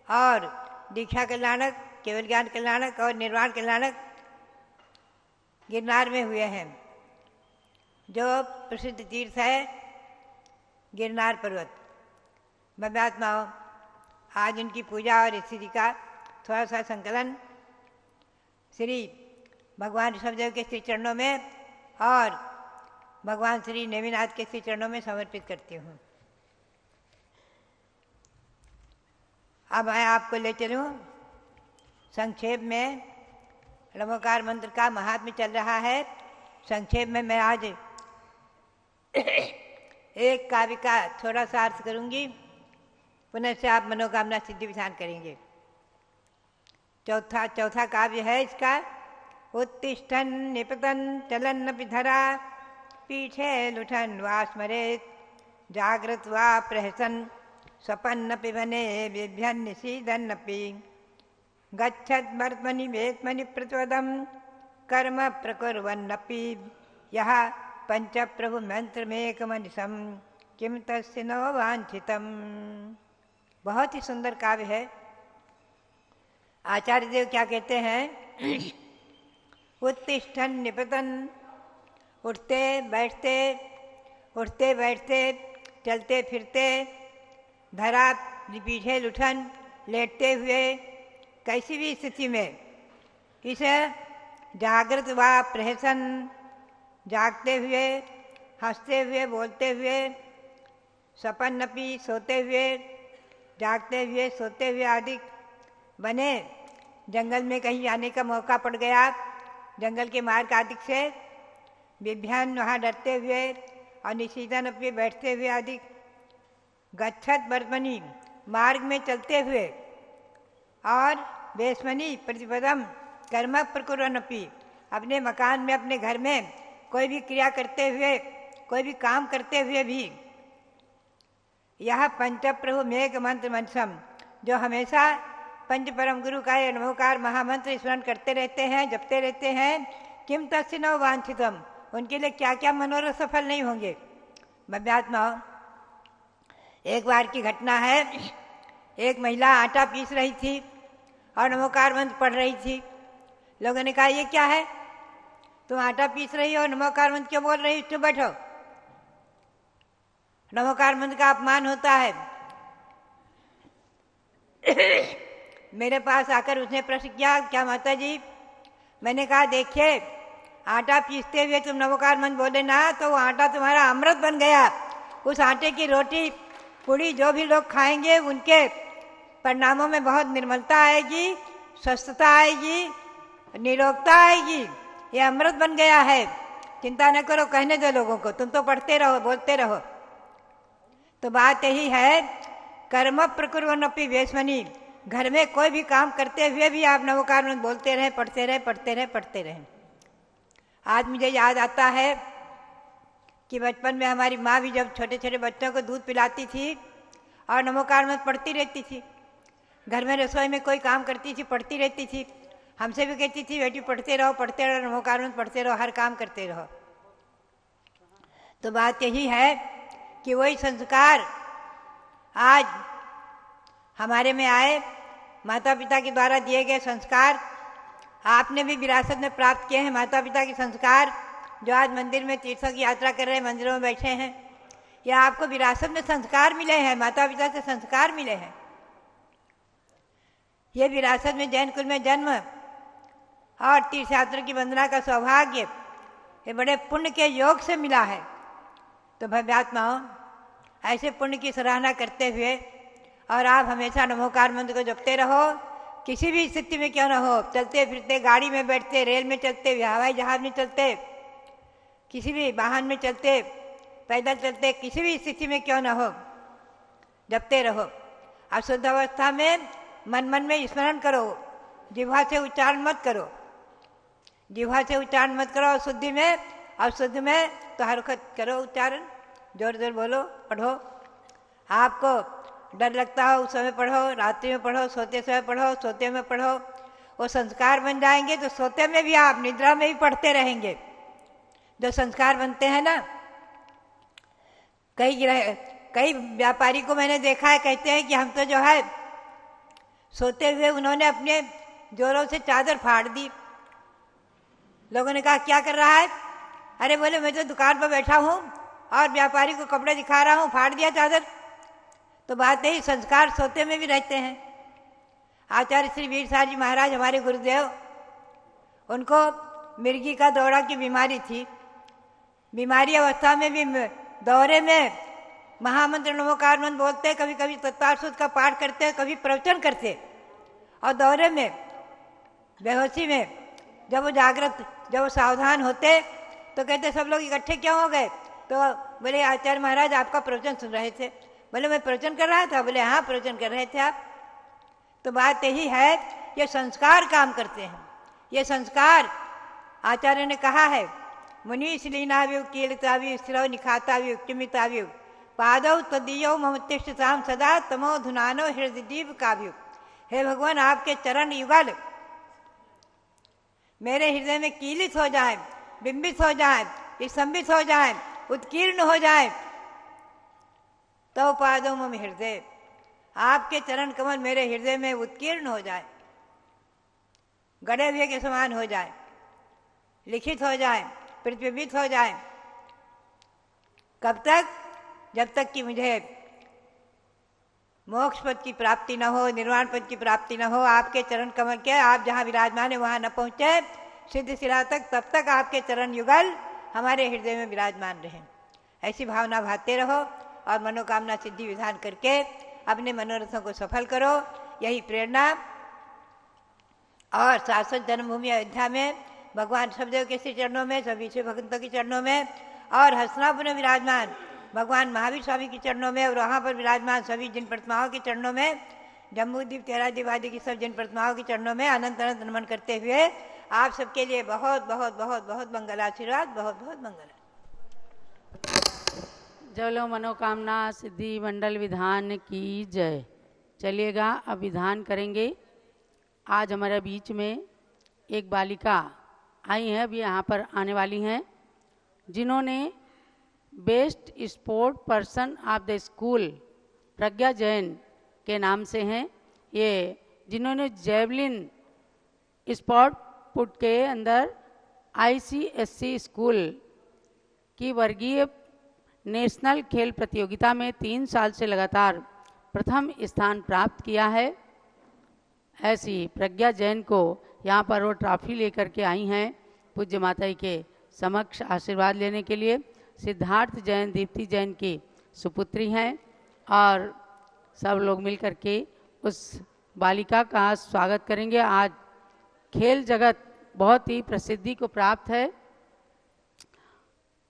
और दीक्षा कल्याणक, केवल ज्ञान कल्याणक और निर्वाण कल्याणक गिरनार में हुए हैं, जो प्रसिद्ध तीर्थ है गिरनार पर्वत। महात्माओं, आज उनकी पूजा और स्थिति का थोड़ा सा संकलन श्री भगवान ऋषभदेव के श्री चरणों में और भगवान श्री नेमिनाथ के श्री चरणों में समर्पित करती हूँ। अब मैं आपको ले चलूँ संक्षेप में। नमोकार मंत्र का महात्म्य चल रहा है। संक्षेप में मैं आज एक काव्य का थोड़ा सा अर्थ करूँगी, पुनः से आप मनोकामना सिद्धि विधान करेंगे। चौथा काव्य है इसका। उत्तिष्ठन् निपतन् चलन्नपि धरा, पीठे लुठन् वा स्मरेत्, जागृत वा प्रहसन्, स्वपन्नपि वने बिभ्यन्निषीदन्नपि, गच्छद् वर्त्मनि वेत्मनि प्रतिपदं, कर्म प्रकुर्वन्नपि यः पंचप्रभु मंत्रमेकमनिशं, किं तस्य नो वांछितम्। बहुत ही सुंदर काव्य है। आचार्य देव क्या कहते हैं? उत्तिष्ठन् निपतन्, उठते बैठते, उठते बैठते, चलते फिरते, धरा पीछे लुठन, लेटते हुए, कैसी भी स्थिति में, इस जागृत व प्रहसन, जागते हुए, हंसते हुए, बोलते हुए, सपन्नपि सोते हुए, जागते हुए, सोते हुए आदि बने, जंगल में कहीं जाने का मौका पड़ गया, जंगल के मार्ग आदि से बिभ्यान वहाँ डरते हुए और निशीदन अपने बैठते हुए आदि, गच्छत वर्तमनी मार्ग में चलते हुए, और वेशमनी प्रतिपदम कर्म प्रकुर्वन्नपि अपने मकान में, अपने घर में कोई भी क्रिया करते हुए, कोई भी काम करते हुए भी, यह पंचप्रभु मेघ मंत्र मंसम, जो हमेशा पंच परम गुरु का ये नमोकार महामंत्र स्मरण करते रहते हैं, जपते रहते हैं, किम तस्य न वांछितम, उनके लिए क्या क्या मनोरथ सफल नहीं होंगे। भव्यात्माओं, एक बार की घटना है। एक महिला आटा पीस रही थी और नमोकार मंत्र पढ़ रही थी। लोगों ने कहा, ये क्या है, तुम आटा पीस रही हो, नमोकार मंत्र क्यों बोल रही हो, चुप बैठो, नमोकार मंत्र का अपमान होता है। मेरे पास आकर उसने प्रश्न किया, क्या माता जी? मैंने कहा, देखिए, आटा पीसते हुए तुम नमोकार मंत्र बोले ना, तो वो आटा तुम्हारा अमृत बन गया। उस आटे की रोटी पूड़ी जो भी लोग खाएंगे, उनके परिणामों में बहुत निर्मलता आएगी, स्वस्थता आएगी, निरोगता आएगी। ये अमृत बन गया है, चिंता न करो, कहने दो लोगों को, तुम तो पढ़ते रहो, बोलते रहो। तो बात यही है, कर्म प्रकुर्वन्नपि वेशमनी, घर में कोई भी काम करते हुए भी आप नमोकार मंत्र बोलते रहे, पढ़ते रहे, पढ़ते रहे, पढ़ते रहे। आज मुझे याद आता है कि बचपन में हमारी माँ भी जब छोटे छोटे बच्चों को दूध पिलाती थी और नमोकार मंत्र पढ़ती रहती थी, घर में रसोई में कोई काम करती थी, पढ़ती रहती थी, हमसे भी कहती थी, बेटी पढ़ते रहो, नमोकार मंत्र पढ़ते रहो, हर काम करते रहो। तो बात यही है कि वही संस्कार आज हमारे में आए, माता पिता के द्वारा दिए गए संस्कार आपने भी विरासत में प्राप्त किए हैं। माता पिता के संस्कार जो आज मंदिर में तीर्थों की यात्रा कर रहे हैं, मंदिरों में बैठे हैं, या आपको विरासत में संस्कार मिले हैं, माता पिता से संस्कार मिले हैं। ये विरासत में जैन कुल में जन्म और तीर्थयात्रा की वंदना का सौभाग्य ये बड़े पुण्य के योग से मिला है। तो भव्यात्माओं, ऐसे पुण्य की सराहना करते हुए और आप हमेशा नमोकार मंत्र को जपते रहो। किसी भी स्थिति में क्यों न हो, चलते फिरते, गाड़ी में बैठते, रेल में चलते, हवाई जहाज में चलते, किसी भी वाहन में चलते, पैदल चलते, किसी भी स्थिति में क्यों न हो, जपते रहो। अब शुद्ध अवस्था में मन मन में स्मरण करो, जिह्वा से उच्चारण मत करो, जिह्वा से उच्चारण मत करो। शुद्धि में और शुद्ध में तो हर वक्त करो उच्चारण, जोर जोर बोलो, पढ़ो। आपको डर लगता हो उस समय पढ़ो, रात्रि में पढ़ो, सोते समय पढ़ो, सोते में पढ़ो। वो संस्कार बन जाएंगे तो सोते में भी आप, निद्रा में भी पढ़ते रहेंगे। जो संस्कार बनते हैं ना, कई व्यापारी को मैंने देखा है, कहते हैं कि हम तो जो है सोते हुए उन्होंने अपने जोरों से चादर फाड़ दी। लोगों ने कहा क्या कर रहा है? अरे बोले मैं तो दुकान पर बैठा हूँ और व्यापारी को कपड़े दिखा रहा हूँ, फाड़ दिया चादर। तो बात यही, संस्कार सोते में भी रहते हैं। आचार्य श्री वीर साहब जी महाराज हमारे गुरुदेव, उनको मिर्गी का दौरा की बीमारी थी। बीमारी अवस्था में भी दौरे में महामंत्र नमोकार मंत्र बोलते, कभी कभी तत्वार्थ का पाठ करते, कभी प्रवचन करते। और दौरे में, बेहोशी में जब वो जागृत, जब वो सावधान होते तो कहते सब लोग इकट्ठे क्यों हो गए? तो बोले आचार्य महाराज आपका प्रवचन सुन रहे थे। बोले मैं प्रवचन कर रहा था? बोले हाँ प्रवचन कर रहे थे आप। तो बात यही है, ये संस्कार काम करते हैं। ये संस्कार आचार्य ने कहा है, मुनि श्लीनाव्यु कीर्ताव्यु स्थिरौ निखाताव्यु किमिताव्यु पादौ तदीयो ममतिष्ठताम सदा तमो धुनानो हृदय दीप काव्यु। हे भगवान, आपके चरण युगल मेरे हृदय में कीलित हो जाए, बिंबित हो जाए, विसंबित हो जाए, उत्कीर्ण हो जाए। तो पादों मम हृदय, आपके चरण कमल मेरे हृदय में उत्कीर्ण हो जाए, गड़े हुए के समान हो जाए, लिखित हो जाए, प्रतिबिंबित हो जाए। कब तक? जब तक कि मुझे मोक्ष पद की प्राप्ति न हो, निर्वाण पद की प्राप्ति न हो। आपके चरण कमल के, आप जहाँ विराजमान है वहाँ न पहुँचे सिद्ध शिला तक, तब तक आपके चरण युगल हमारे हृदय में विराजमान रहें। ऐसी भावना भाते रहो और मनोकामना सिद्धि विधान करके अपने मनोरथों को सफल करो। यही प्रेरणा। और शाश्वत जन्मभूमि अयोध्या में भगवान सबदेव के श्री चरणों में, सभी से भक्तों के चरणों में, और हसनापुर में विराजमान भगवान महावीर स्वामी के चरणों में, और वहाँ पर विराजमान सभी जिन प्रतिमाओं के चरणों में, जम्बूद्वीप तेराद्वीप आदि की सब जिन प्रतिमाओं के चरणों में अनंत अनंत नमन करते हुए आप सबके लिए बहुत बहुत बहुत बहुत मंगल आशीर्वाद, बहुत बहुत मंगल। जलो मनोकामना सिद्धि मंडल विधान की जय। चलिएगा, अब विधान करेंगे। आज हमारे बीच में एक बालिका आई हैं, अभी यहाँ पर आने वाली हैं, जिन्होंने best sport person of the school Pragya Jain के नाम से हैं ये, जिन्होंने जेवलिन स्पॉट पुट के अंदर ICSC स्कूल की वर्गीय नेशनल खेल प्रतियोगिता में 3 साल से लगातार प्रथम स्थान प्राप्त किया है। ऐसी प्रज्ञा जैन को यहाँ पर वो ट्रॉफी लेकर के आई हैं पूज्य माता जी के समक्ष आशीर्वाद लेने के लिए। सिद्धार्थ जैन, दीप्ति जैन की सुपुत्री हैं और सब लोग मिलकर के उस बालिका का स्वागत करेंगे। आज खेल जगत बहुत ही प्रसिद्धि को प्राप्त है,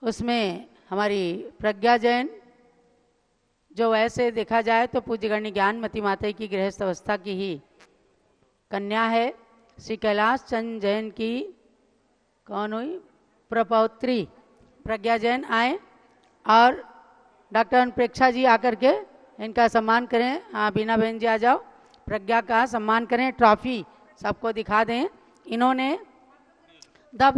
उसमें हमारी प्रज्ञा जैन जो वैसे देखा जाए तो पूज्य गण्य ज्ञानमती माता की गृहस्थ अवस्था की ही कन्या है। श्री कैलाश चंद जैन की कौन हुई प्रपौत्री प्रज्ञा जैन आए और डॉक्टर अनुप्रेक्षा जी आकर के इनका सम्मान करें। हाँ, बीना बहन जी आ जाओ, प्रज्ञा का सम्मान करें, ट्रॉफी सबको दिखा दें। इन्होंने the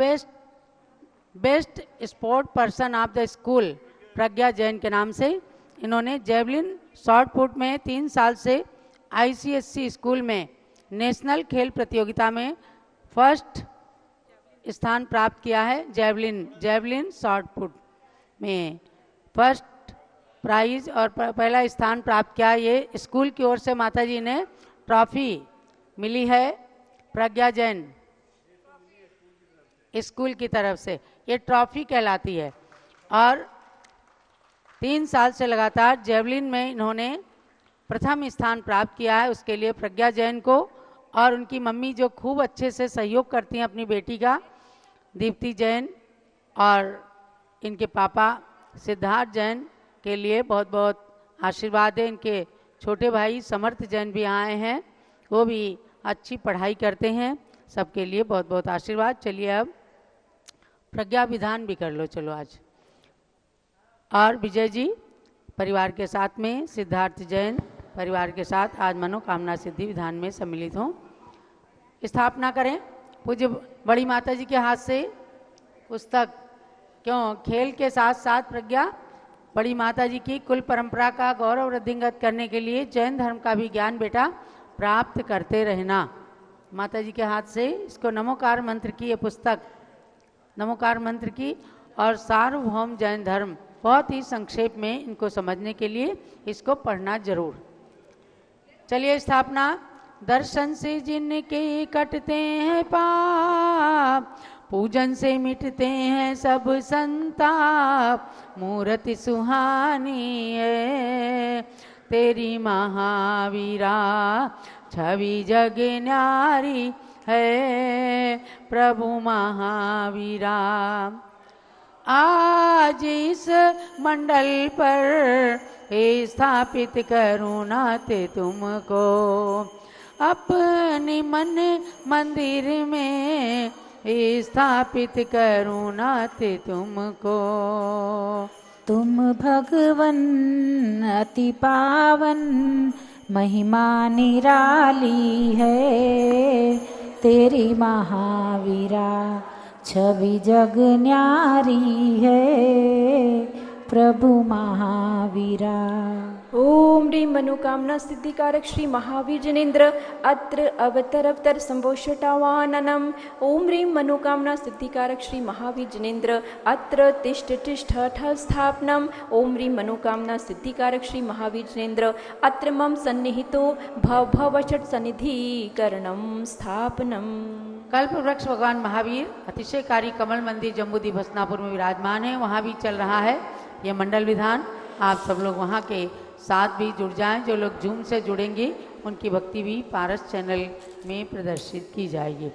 best sport person of the school Pragya Jain के नाम से इन्होंने जेवलिन शॉर्ट पुट में 3 साल से ICSC स्कूल में नेशनल खेल प्रतियोगिता में फर्स्ट स्थान प्राप्त किया है। जेवलिन शॉर्ट पुट में फर्स्ट प्राइज और पहला स्थान प्राप्त किया। ये स्कूल की ओर से माता जी ने ट्रॉफी मिली है प्रज्ञा जैन स्कूल की तरफ से। ये ट्रॉफी कहलाती है और 3 साल से लगातार जेवलिन में इन्होंने प्रथम स्थान प्राप्त किया है। उसके लिए प्रज्ञा जैन को और उनकी मम्मी जो खूब अच्छे से सहयोग करती हैं अपनी बेटी का, दीप्ति जैन, और इनके पापा सिद्धार्थ जैन के लिए बहुत बहुत आशीर्वाद है। इनके छोटे भाई समर्थ जैन भी आए हैं, वो भी अच्छी पढ़ाई करते हैं। सबके लिए बहुत बहुत आशीर्वाद। चलिए अब प्रज्ञा विधान भी कर लो चलो आज। और विजय जी परिवार के साथ में, सिद्धार्थ जैन परिवार के साथ आज मनोकामना सिद्धि विधान में सम्मिलित हों। स्थापना करें पूज्य बड़ी माता जी के हाथ से पुस्तक। क्यों, खेल के साथ साथ प्रज्ञा बड़ी माता जी की कुल परंपरा का गौरव वृद्धिंगत करने के लिए जैन धर्म का भी ज्ञान बेटा प्राप्त करते रहना। माता जी के हाथ से इसको नमोकार मंत्र की ये पुस्तक, नमोकार मंत्र की और सार्वभौम जैन धर्म, बहुत ही संक्षेप में इनको समझने के लिए इसको पढ़ना जरूर। चलिए स्थापना। दर्शन से जिनके कटते हैं पाप, पूजन से मिटते हैं सब संताप, मूर्ति सुहानी है तेरी महावीरा, छवि जग न्यारी है प्रभु महावीरा। आज इस मंडल पर स्थापित करूँ नाथ तुमको, अपने मन मंदिर में स्थापित करूँ नाथ तुमको। तुम भगवन अति पावन, महिमा निराली है तेरी महावीरा, छवि जग न्यारी है प्रभु महावीरा। ओम ह्रीं मनोकामना सिद्धिकारक श्री महावीर जनेन्द्र अत्र अवतरवतर संभोषटावाननम। ओम ह्रीं मनोकामना सिद्धिकारक श्री महावीर जनेन्द्र अत्र तिष्ठ तिष्ठ स्थापनम। ओम ह्रीं मनोकामना सिद्धिकारक श्री महावीर जनेन्द्र अत्र मम सन्निहितो भव भवषट सन्निधिकरणम स्थापनम। कल्प वृक्ष भगवान महावीर अतिशयकारी कमल मंदिर जम्बूद्वीप हसनापुर में विराजमान है। वहाँ भी चल रहा है ये मंडल विधान। आप सब लोग वहाँ के साथ भी जुड़ जाएं। जो लोग जूम से जुड़ेंगे उनकी भक्ति भी पारस चैनल में प्रदर्शित की जाएगी।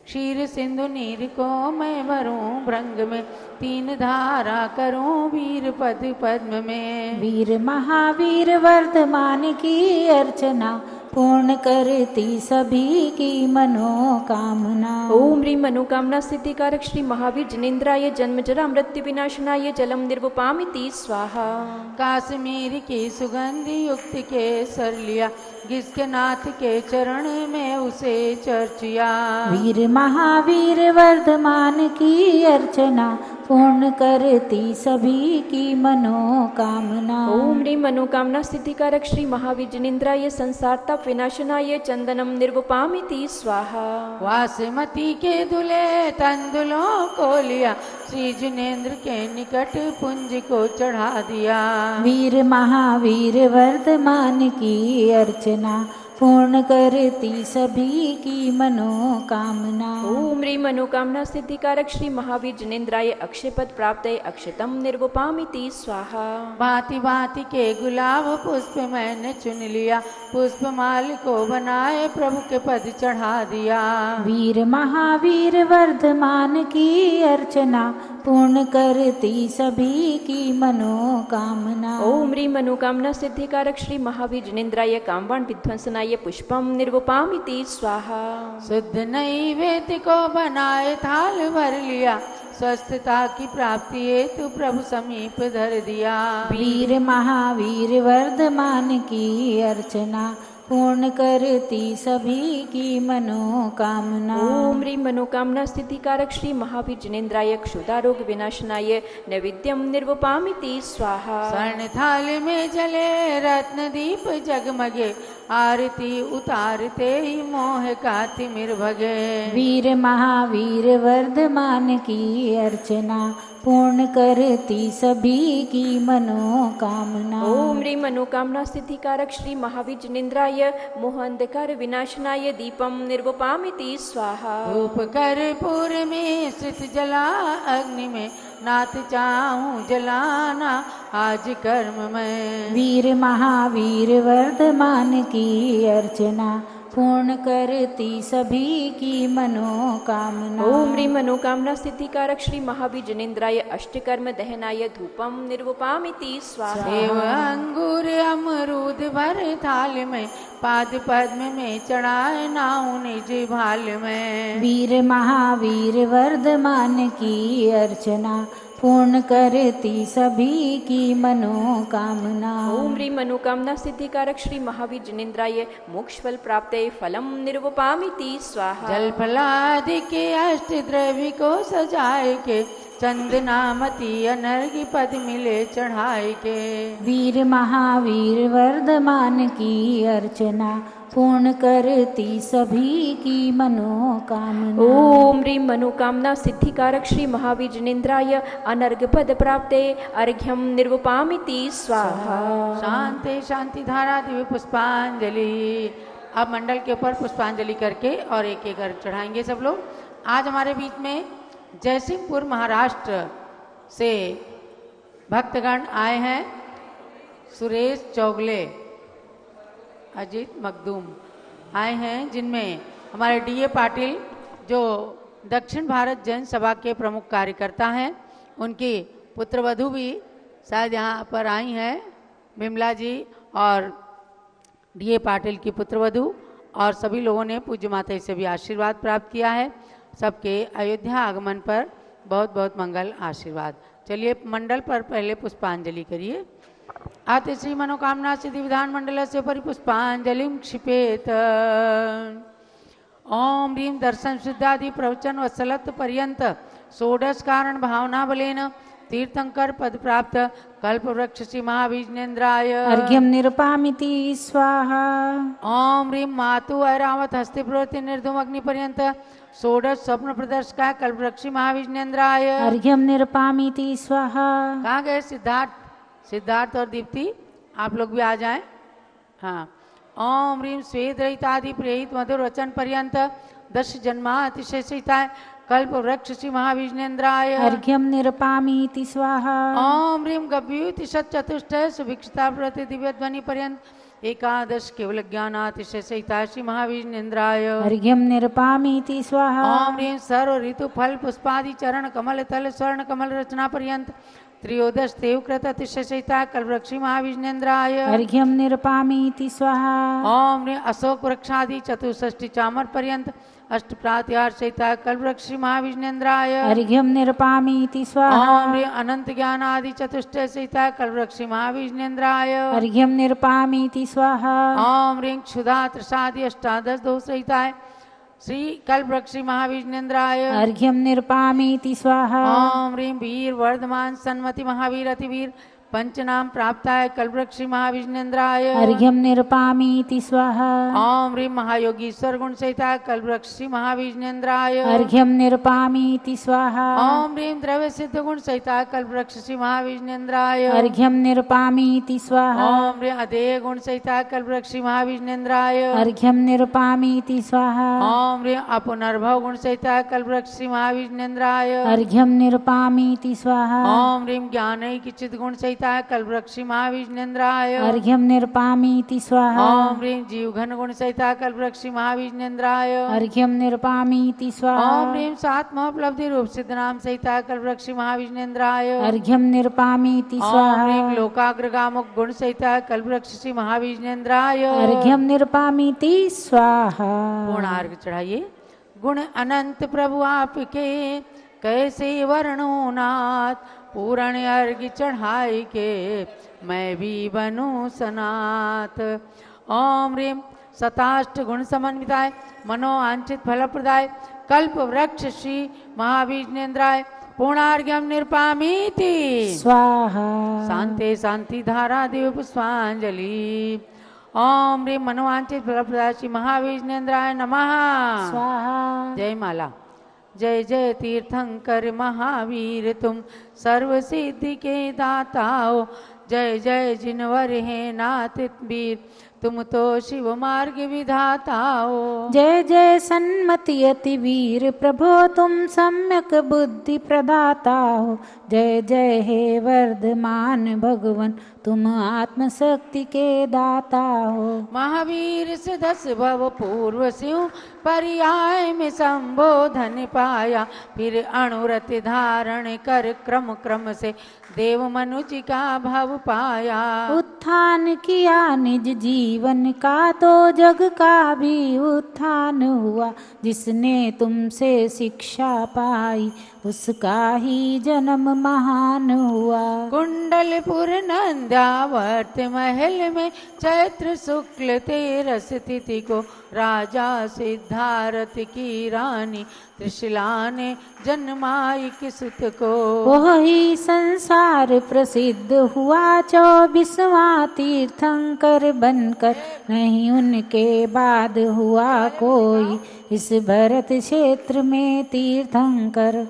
क्षीर सिंधु नीर को मैं भरूं भृंग में, 3 धारा करूं वीर पद पद्म में। वीर महावीर वर्धमान की अर्चना, पूर्ण करती सभी की मनोकामना। ओम ह्रीं मनोकामना सिद्धिकारक श्री महावीर जनेन्द्राय जन्म जरा मृत्यु विनाशनाय जलम निर्वपामिति स्वाहा। काश्मीर की सुगंधि युक्त के सर लिया, जिसके नाथ के चरण में उसे चर्चिया। वीर महावीर वर्धमान की अर्चना, पूर्ण करती सभी की मनोकामना। ओम ह्रीं मनोकामना सिद्धिकारक श्री महावीर जनेन्द्राय संसार ताप विनाशनाय चंदनम निर्वपामिति स्वाहा। वासमती के दुले तंदुलों को लिया, श्री जिनेन्द्र के निकट पुंज को चढ़ा दिया। वीर महावीर वर्धमान की अर्चना, पूर्ण करती सभी की मनोकामना। ओम ह्रीं मनोकामना सिद्धिकारक श्री महावीर जनेन्द्राय अक्षय पद प्राप्त अक्षतम निर्वपामिति स्वाहा। भांति भांति के गुलाब पुष्प मैंने चुन लिया, पुष्पमाल को बनाए प्रभु के पद चढ़ा दिया। वीर महावीर वर्धमान की अर्चना, पूर्ण करती सभी की मनोकामना। ओम ह्रीं मनोकामना सिद्धिकारक श्री महावीर जनेन्द्राय कामवान विध्वंसनाय पुष्पम निर्वपामिति स्वाहा। शुद्ध नैवेद्य को बनाए थाल भर लिया, स्वस्थता की प्राप्ति हेतु प्रभु समीप धर दिया। वीर महावीर वर्धमान की अर्चना, पूर्ण करती सभी की मनोकामना। ओम ह्रीं मनोकामना सिद्धिकारक श्री महावीर जनेन्द्राय क्षुधारोग विनाशनाय नैवेद्यम निर्वपामिति स्वाहा। स्वर्ण थाल में जले रत्न दीप जगमगे, आरती उतारते ही मोह का तिमिर भगे। वीर महावीर वर्धमान की अर्चना पूर्ण करती सभी की मनोकामना। ओम ह्रीं मनोकामना सिद्धिकारक श्री महावीर जिनेन्द्राय मोहांधकार विनाशनाय दीपम निर्वपामिति स्वाहा। धूप कर्पूर में स्थित जला अग्नि में नाथ चाहूं जलाना आज कर्म में। वीर महावीर वर्धमान की अर्चना पूर्ण करती सभी की मनोकामना। ओम ह्रीं मनोकामना सिद्धिकारक श्री महावीर जिनेन्द्राय अष्टकर्म दहनाय धूपम निर्वपामिति स्वाहा। सेव अंगूर अमरूद भर थाल में पाद पद्म में चढ़ाए नाऊ निज भाल में। वीर महावीर वर्धमान की अर्चना पूर्ण करती सभी की मनोकामना। ओम ह्रीं मनोकामना सिद्धिकारक श्री महावीर जिनेन्द्राय मोक्ष फल प्राप्त फलम निर्वपामिति स्वाहा। जल फलादि के अष्ट द्रव्य को सजाए के चंदनामती अनर्घ्य पद मिले चढ़ाए के। वीर महावीर वर्धमान की अर्चना पूर्ण करती सभी की मनोकामना। ओम ह्रीं मनोकामना सिद्धिकारक श्री महावीर जिनेन्द्राय अनर्घ्य पद प्राप्त अर्घ्यम निर्वपामिति स्वाहा। शांति शांति धारा दिव्य पुष्पांजलि। अब मंडल के ऊपर पुष्पांजलि करके और एक एक अर्घ चढ़ाएंगे सब लोग। आज हमारे बीच में जयसिंहपुर महाराष्ट्र से भक्तगण आए हैं। सुरेश चौगले, अजीत मखदूम आए हैं, जिनमें हमारे डीए पाटिल जो दक्षिण भारत जैन सभा के प्रमुख कार्यकर्ता हैं, उनकी पुत्रवधू भी शायद यहाँ पर आई हैं, बिमला जी और डीए पाटिल की पुत्रवधू, और सभी लोगों ने पूज्य माता से भी आशीर्वाद प्राप्त किया है। सबके अयोध्या आगमन पर बहुत बहुत मंगल आशीर्वाद। चलिए मंडल पर पहले पुष्पांजलि करिए। आते श्री मनोकामना सिद्धि विधान मंडल से परिपुष्पांजलि क्षिपेत। ओम ह्रीं दर्शन शुद्धादि प्रवचन वत्सलत्व पर्यंत षोडश कारण भावना बलेन तीर्थंकर पद प्राप्त कल्प वृक्ष श्री महावीर जिनेन्द्राय अर्घ्यम निरुपामिति स्वाहा। ओम ह्रीं मातु ऐरावत हस्ते प्रवृत्ति निर्धूम अग्नि पर्यंत षोडश स्वप्न प्रदर्शका कल्प वृक्ष श्री महावीर जिनेन्द्राय अर्घ्यम निरुपामिति स्वाहा। कहाँ गए सिद्धार्थ और दीप्ति, आप लोग भी आ जाएं। हाँ। ओम ह्रीं स्वेद रहितादि प्रेरित मधुर वचन पर्यंत दश जन्मा अतिशयिताय कल्प वृक्ष श्री महावीर जिनेन्द्राय अर्घ्यम निरुपामिति स्वाहा। ओम ह्रीं गभ्युति चतुष्टय सुभिक्षता प्रति दिव्य ध्वनि पर्यंत एकादश केवल ज्ञानातिशयिताय श्री महावीर जिनेन्द्राय अर्घ्यम निरुपामिति स्वाहा। ओम ह्रीं सर्व ऋतु फल पुष्पादि चरण कमल तल स्वर्ण कमल रचना पर्यंत त्रियोदश देवकृत अतिशयिता कल्पवृक्ष महावीर जिनेन्द्राय अर्घ्यम निरुपामिति स्वाहा। ओम ह्रीं अशोक वृक्षादि चतुष्षष्टि चामर पर्यंत अष्ट प्रात्यार सहिता कल्पवृक्ष महावीर जिनेन्द्राय अर्घ्यम निरुपामिति स्वाहा। ओम ह्रीं अनंत ज्ञान आदि चतुष्टय सहिता कल्पवृक्ष महावीर जिनेन्द्राय अर्घ्यम निरुपामिति स्वाहा। ओम ह्रीं क्षुधा त्रसादि अष्टादश दोष सहिता श्री कल्पवृक्ष महावीर जिनेन्द्राय अर्घ्यम निरुपामिति स्वाहा। ओम ह्रीं वीर वर्धमान सन्मति महावीर अतिवीर पंचनाम प्राप्ताय कल्पवृक्ष महावीर जिनेन्द्राय अर्घ्यम निरुपामिति स्वाहा। ओम ह्रीं महायोगीश्वर गुण सहिता कल्पवृक्ष महावीर जिनेन्द्राय अर्घ्यम निरुपामिति स्वाहा। ओम ह्रीं द्रव्य सिद्ध गुण सहिता कल्पवृक्ष महावीर जिनेन्द्राय अर्घ्यम निरुपामिति स्वाहा। ओम ह्रीं अधेय गुण सहिता कल्पवृक्ष महावीर जिनेन्द्राय अर्घ्यम निरुपामिति स्वाहा। ओम ह्रीं अपुनर्भव गुण सहिता कल्पवृक्ष महावीर जिनेन्द्राय अर्घ्यम निरुपामिति स्वाहा। ओम ह्रीं ज्ञानैकिचित गुण सहिता कल्पवृक्ष महावीर जिनेन्द्राय अर्घ्यम निरुपामिति स्वाहा। ओम ह्रीं जीव घन गुण सहिता कल्पवृक्ष महावीर जिनेन्द्राय अर्घ्यम निरुपामिति स्वाहा। ओम ह्रीं सात्मोपलब्धि रूप सिद्ध नाम सहिता कल्पवृक्ष महावीर जिनेन्द्राय अर्घ्यम निरुपामिति ओम स्वाहा। ह्रीं लोकाग्रगामुक गुण सहिता कल्पवृक्ष महावीर जिनेन्द्राय अर्घ्यम निरुपामिति स्वाहा। पूर्ण अर्घ्य चढ़ाइए। गुण अनंत प्रभु आपके कैसे वर्णो नाथ पूर्ण अर्घ्य चढ़ाई के मैं भी बनूं सनाथ। ओम ह्रीं सताष्ट गुण समन्विताय मनोवांछित फलप्रदाय कल्प वृक्ष श्री महावीर जिनेन्द्राय पूर्णार्घ्यम निरुपामिति स्वाहा। शांति शांति धारा देव पुष्पांजलि। ओम ह्रीं मनोवांछित फलप्रदाय श्री महाविष्णुन्द्राय नमः। स्वाहा। जय माला। जय जय तीर्थंकर महावीर तुम सर्व सिद्धि के दाता हो। जय जय जिनवर है नाथ वीर तुम तो शिव मार्ग विधाता हो। जय जय सन्मति अति वीर प्रभो तुम सम्यक बुद्धि प्रदाता हो। जय जय हे वर्धमान भगवन तुम आत्मशक्ति के दाता हो। महावीर से 10 भव पूर्व सिंह पर्याय में संबोधन पाया। फिर अणुरत धारण कर क्रम क्रम से देव मनुज का भव पाया। उत्थान किया निज जीवन का तो जग का भी उत्थान हुआ। जिसने तुमसे शिक्षा पाई उसका ही जन्म महान हुआ। कुंडलपुर नंद्यावर्त महल में चैत्र शुक्ल 13 तिथि को राजा सिद्धार्थ की रानी त्रिशला ने जन्माई किसुत को। वही संसार प्रसिद्ध हुआ 24वां तीर्थंकर बनकर। नहीं उनके बाद हुआ कोई इस भरत क्षेत्र में तीर्थंकर।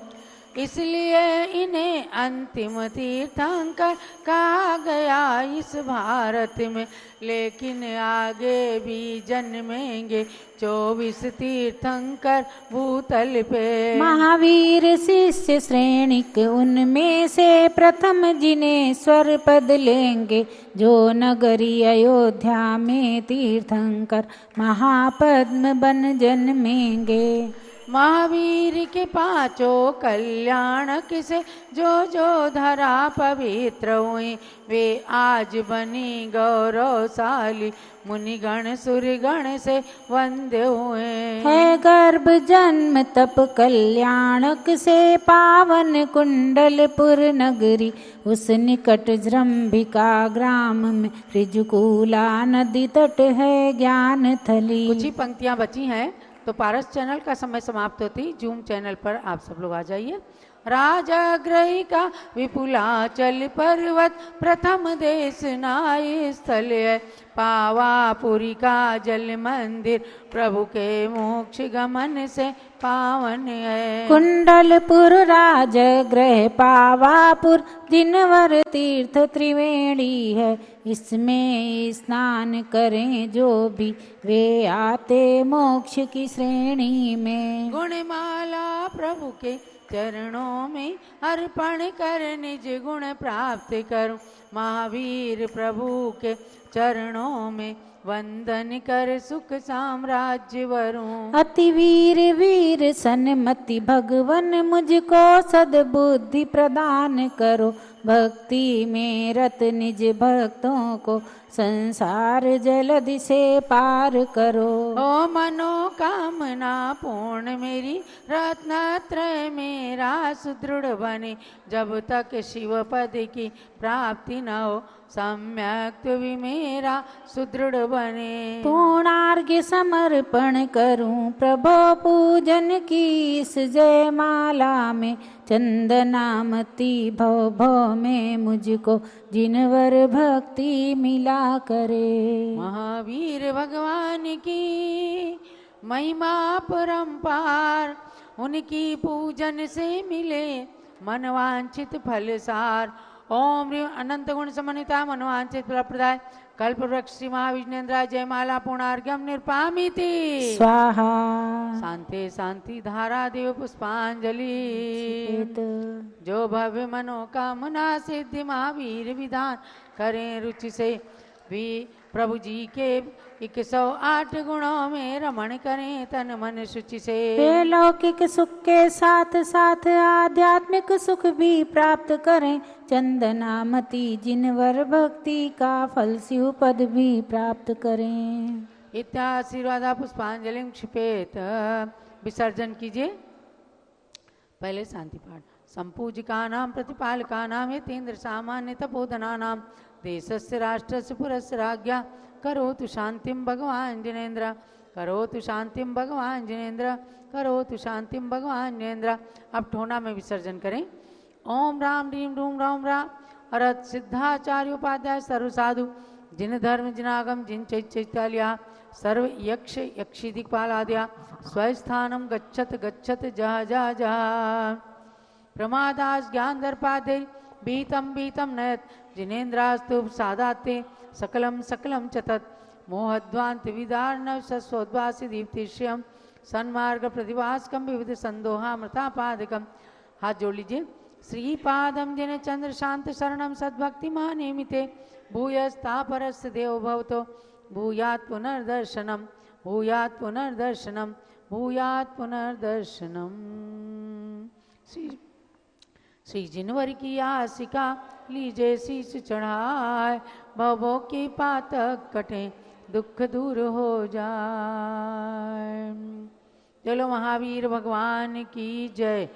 इसलिए इन्हें अंतिम तीर्थंकर कहा गया इस भारत में। लेकिन आगे भी जन्मेंगे 24 तीर्थंकर भूतल पे। महावीर शिष्य श्रेणिक उनमें से प्रथम जिन्हें स्वर पद लेंगे। जो नगरी अयोध्या में तीर्थंकर महापद्म बन जन्मेंगे। महावीर के 5 कल्याणक से जो धरा पवित्र हुए वे आज बनी गौरवशाली। मुनिगण सुरगण से वंदे हुए। है गर्भ जन्म तप कल्याणक से पावन कुंडलपुर नगरी। उस निकट जृंभिका ग्राम में ऋजुकूला नदी तट है ज्ञान थली। कुछ ही पंक्तियां बची हैं तो पारस चैनल का समय समाप्त होती जूम चैनल पर आप सब लोग आ जाइए। राजाग्रही का विपुलाचल पर्वत प्रथम देश नाय स्थल है। पावापुरी का जल मंदिर प्रभु के मोक्ष गमन से पावन है। कुंडलपुर राजगृह पावापुर जिनवर तीर्थ त्रिवेणी है। इसमें स्नान करें जो भी वे आते मोक्ष की श्रेणी में। गुणमाला प्रभु के चरणों में अर्पण कर निज गुण प्राप्त करूं। महावीर प्रभु के चरणों में वंदन कर सुख साम्राज्य वरूं। अति वीर वीर सन्मति भगवन मुझको सद्बुद्धि प्रदान करो। भक्ति में रत निज भक्तों को संसार जलधि से पार करो। ओ मनोकामना पूर्ण मेरी रत्नत्रय मेरा सुदृढ़ बने। जब तक शिव पद की प्राप्ति न हो सम्यक भी मेरा सुदृढ़ बने। पूर्णार्घ्य समर्पण करूं प्रभो पूजन की इस जयमाला में। चंदनामती भव भव में मुझको जिनवर भक्ति मिला करे। महावीर भगवान की महिमा परंपार उनकी पूजन से मिले मनवांछित फलसार। ओम ह्रीं अनंत गुण समन्विता मनोवांछित फलप्रदाय कल्पवृक्ष श्री महाविष्णुन्द्राय जयमाला पूर्णार्घ्यम निर्पामीति स्वाहा। शांति शांति धारा देव पुष्पांजलि। जो भव्य मनोकामना सिद्धि महावीर विधान करें रुचि से भी प्रभु जी के 108 गुणों में रमण करें तन मन शुचि से। वे लौकिक सुख के साथ साथ आध्यात्मिक सुख भी प्राप्त करें। चंदनामती जिनवर भक्ति का फल शिव पद भी प्राप्त करें। इत्याशीर्वादा पुष्पांजलि क्षिपेत। विसर्जन कीजिए। पहले शांति पाठ। संपूजिका नाम प्रतिपालका नाम यतीन्द्र सामान्य तपोधना नाम देशस्य राष्ट्रस्य पुरस्य राज्ञा करोतु शांतिम भगवान जिनेन्द्र। करोतु शांतिम भगवान जिनेन्द्र। करोतु शांतिम भगवान जिनेन्द्र। अब ठोना में विसर्जन करें। ओम राम रीम रूम राम राम अरत सिद्धाचार्योपाध्याय सर्व साधु जिन धर्म जिनागम जिन चैत्याल्या सर्व यक्ष यक्षी दिक्पालाद्या स्वस्थानम गच्छत गच्छत जह जह जह प्रमादास ज्ञान दर्पादे बीतम बीतम नयत जिनेन्द्रास्तु सादाते सकलम सकलम चतत मोहध्वांत विदार्णव सस्वोद्वासी दीप्तिश्यम सन्मार्ग प्रतिभास्कम विविध संदोहामृतापादकम। हाथ जोड़ लीजिए। श्रीपादम जिन चंद्र शांत शरणम सद्भक्ति मानेमिते भूयस्तापरस्य देव भवतो भूयात् पुनर्दर्शनम भूयात् पुनर्दर्शनम भूयात् पुनर्दर्शनम। श्री जिनवर की आसिका लीजे शीश चढ़ाए भवों की पातक कटे दुख दूर हो जाए। चलो महावीर भगवान की जय।